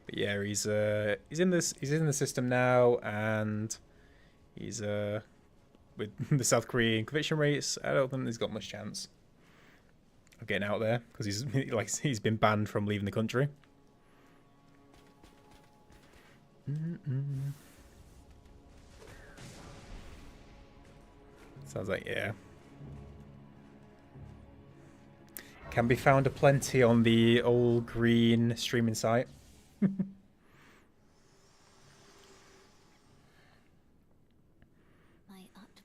But yeah, he's in the system now, and he's with the South Korean conviction rates. I don't think he's got much chance of getting out there because he's been banned from leaving the country. Sounds like, yeah. Can be found aplenty on the old green streaming site. My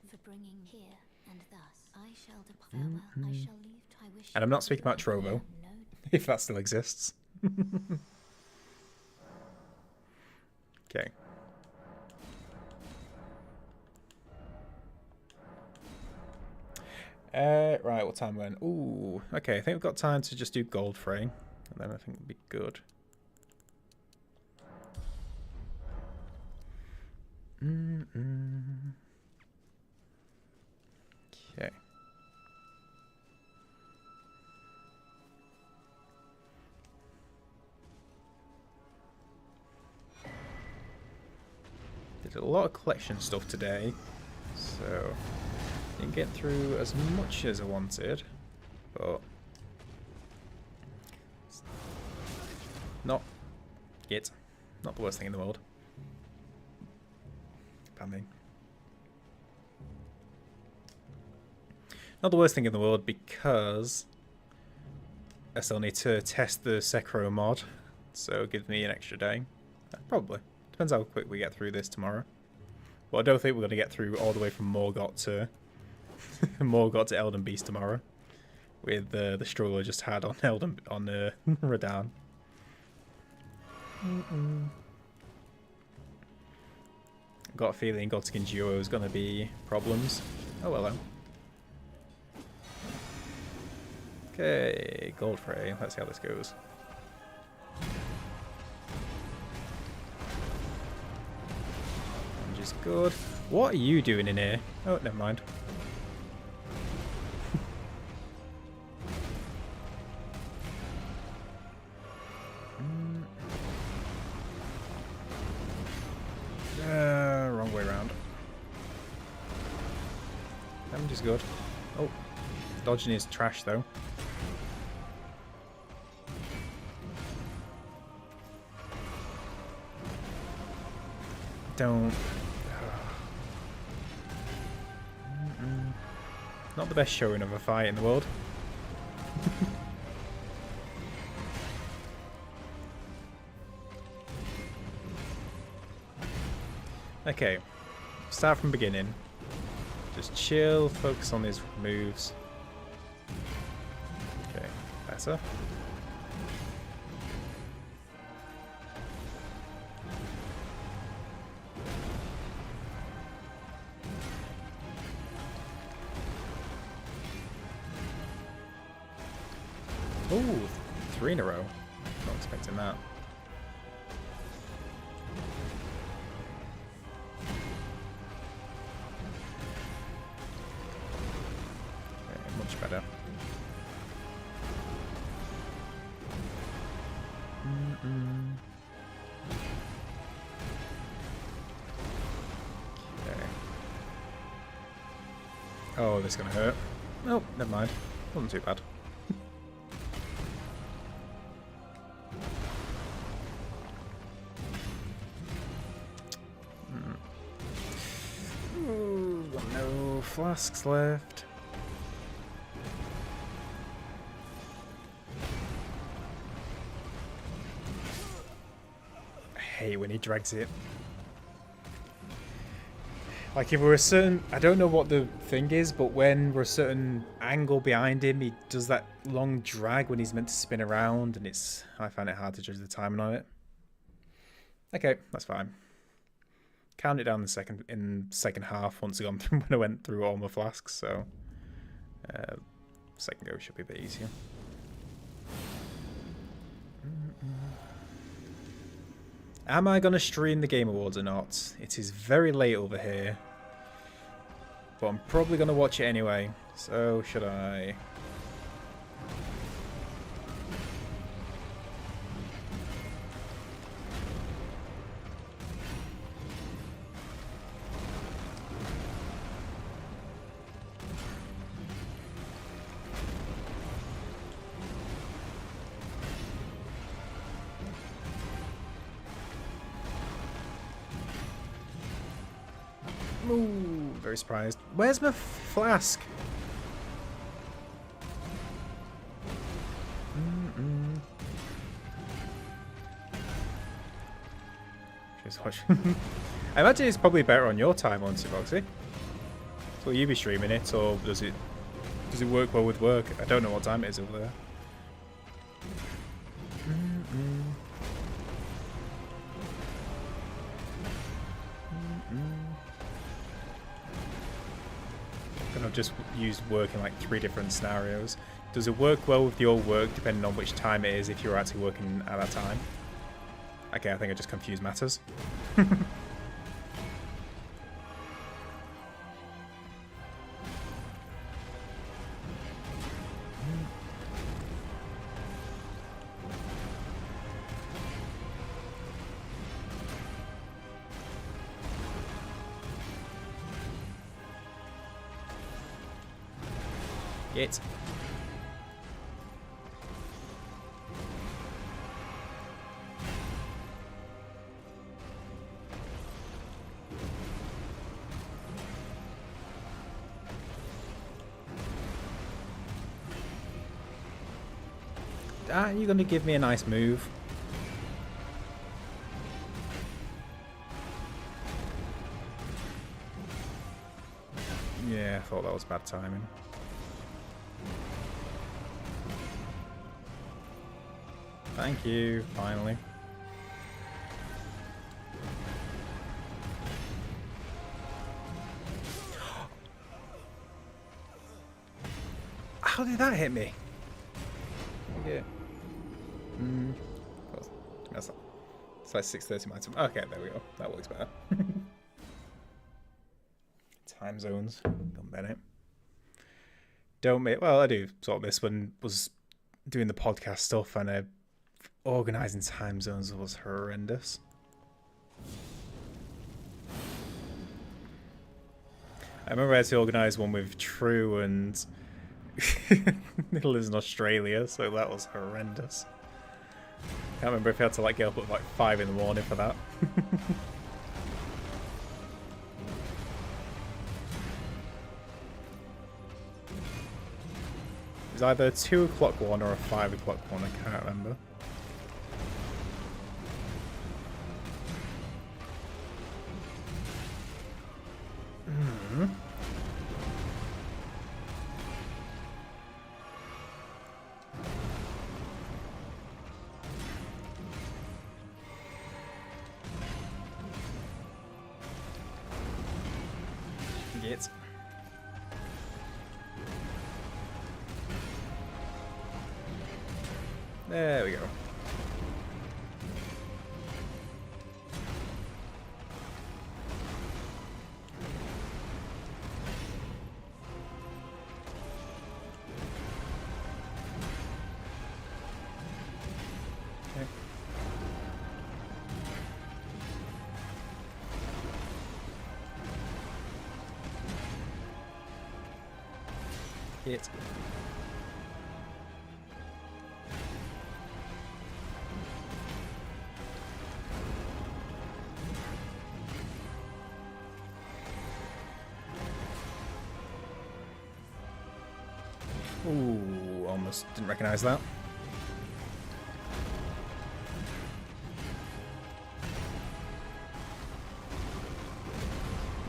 for bringing here, and thus I shall farewell. I shall leave. I wish. And I'm not speaking about Trovo, if that still exists. Okay. Right, what time we're in? Ooh, okay, I think we've got time to just do gold frame, and then I think it'll be good. Okay. Did a lot of collection stuff today, so didn't get through as much as I wanted, but not the worst thing in the world. Spamming. Not the worst thing in the world because I still need to test the Sekiro mod, so it gives me an extra day. Probably. Depends how quick we get through this tomorrow. But I don't think we're going to get through all the way from Morgott to Elden Beast tomorrow, with the struggle I just had on Radahn. Got a feeling Godskin Duo is going to be problems. Oh well then. Okay, gold frame. Let's see how this goes. Orange is good. What are you doing in here? Oh, never mind. Wrong way around. Damage is good. Oh, dodging is trash though. don't... Not the best showing of a fight in the world. Okay, start from beginning. Just chill, focus on these moves. Okay, better. Ooh, 3 in a row. Not expecting that. Okay, much better. Okay. Oh, this is gonna hurt. Oh, never mind. Wasn't too bad. Flasks left. I hate when he drags it. Like if we're a certain... I don't know what the thing is, but when we're a certain angle behind him, he does that long drag when he's meant to spin around, and it's... I find it hard to judge the timing on it. Okay, that's fine. Count it down in second half once I gone through when I went through all my flasks, so second go should be a bit easier. Am I gonna stream the Game Awards or not? It is very late over here, but I'm probably gonna watch it anyway. So should I? Ooh, very surprised. Where's my flask? Just watch. I imagine it's probably better on your time, on Boxy. Will you be streaming it, or does it work well with work? I don't know what time it is over there. I've just used work in like 3 different scenarios. Does it work well with your work depending on which time it is if you're actually working at that time? Okay, I think I just confused matters. It. Are you going to give me a nice move? Yeah, I thought that was bad timing. Thank you, finally. How did that hit me? Yeah. That's it's like 6:30 my time. Okay, there we go. That works better. Time zones. Don't bet it. Don't make... Well, I do sort of this when was doing the podcast stuff, and organising time zones was horrendous. I remember I had to organise one with True and Little is in Australia, so that was horrendous. Can't remember if I had to like get up at like 5 in the morning for that. It's either a 2 o'clock one or a 5 o'clock one, I can't remember. Get. There we go. Okay. Hit. Ooh, almost didn't recognize that.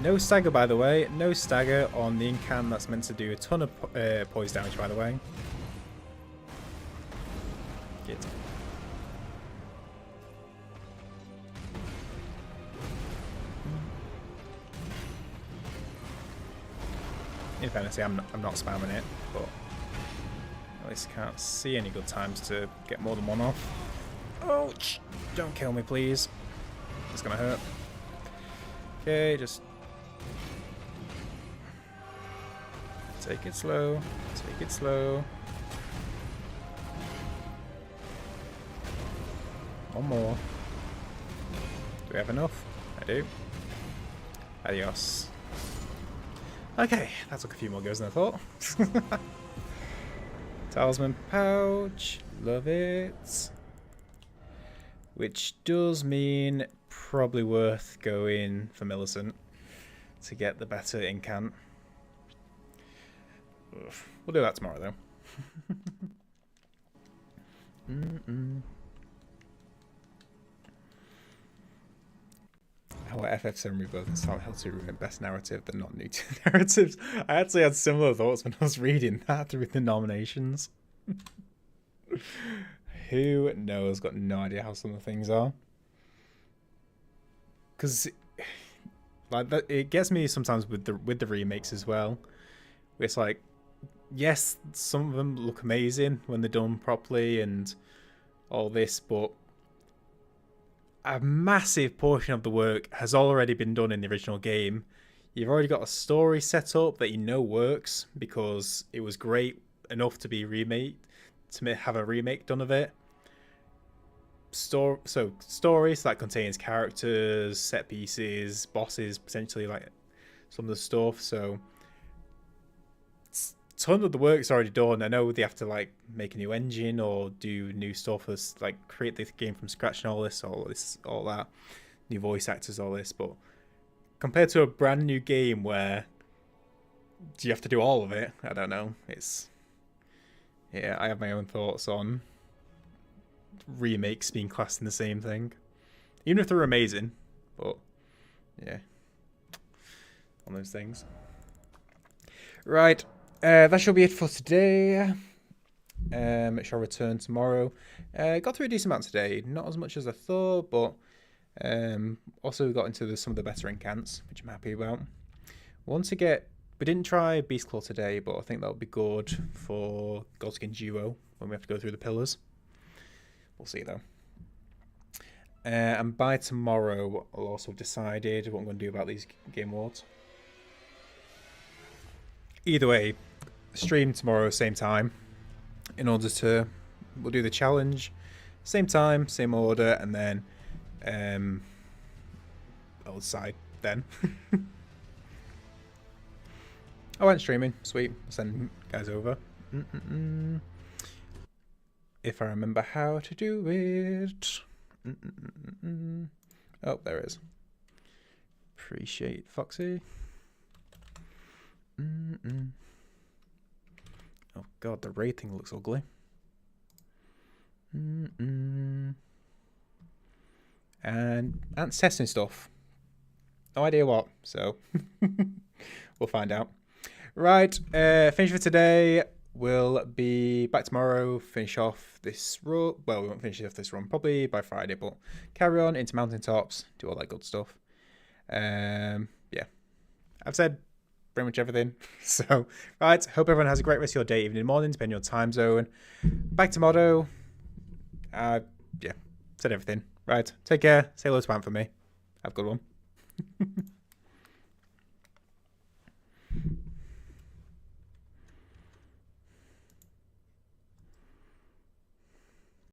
No stagger, by the way. No stagger on the incant. That's meant to do a ton of poise damage, by the way. Get. In fairness, I'm not spamming it, but at least I can't see any good times to get more than one off. Oh, don't kill me, please. It's gonna hurt. Okay, just take it slow. Take it slow. One more. Do we have enough? I do. Adios. Okay, that took a few more goes than I thought. Talisman pouch. Love it. Which does mean probably worth going for Millicent to get the better incant. Ugh. We'll do that tomorrow though. Our FF7 Rebirth and Silent Hill 2 remake best narrative, but not new to narratives. I actually had similar thoughts when I was reading that through the nominations. Who knows? Got no idea how some of the things are. Because like that, it gets me sometimes with the remakes as well. It's like, yes, some of them look amazing when they're done properly and all this, but a massive portion of the work has already been done in the original game. You've already got a story set up that you know works because it was great enough to be remade, to have a remake done of it. So stories that contains characters, set pieces, bosses, potentially like some of the stuff. So ton of the work's already done. I know they have to like make a new engine or do new stuff, as like create the game from scratch and all that, new voice actors, all this. But compared to a brand new game where do you have to do all of it? I don't know. Yeah, I have my own thoughts on remakes being classed in the same thing, even if they're amazing. But yeah, on those things. Right. That shall be it for today. Shall return tomorrow. Got through a decent amount today. Not as much as I thought, but also got into some of the better incants, which I'm happy about. We didn't try Beast Claw today, but I think that'll be good for Godskin Duo when we have to go through the pillars. We'll see though. And by tomorrow, I'll also have decided what I'm going to do about these game awards. Either way, stream tomorrow, same time, in order to, we'll do the challenge, same time, same order, and then I'll decide then. I went streaming, sweet, I'll send guys over. If I remember how to do it. Oh, there it is. Appreciate Foxy. God, the rating looks ugly. And Ant's testing stuff. No idea what, so we'll find out. Right, finish for today. We'll be back tomorrow, finish off this run. Well, we won't finish off this run probably by Friday, but carry on into mountaintops, do all that good stuff. Yeah, I've said pretty much everything. So, right, hope everyone has a great rest of your day, evening, morning, depending on your time zone. Back tomorrow. Yeah, said everything. Right, take care. Say hello to Ant for me. Have a good one.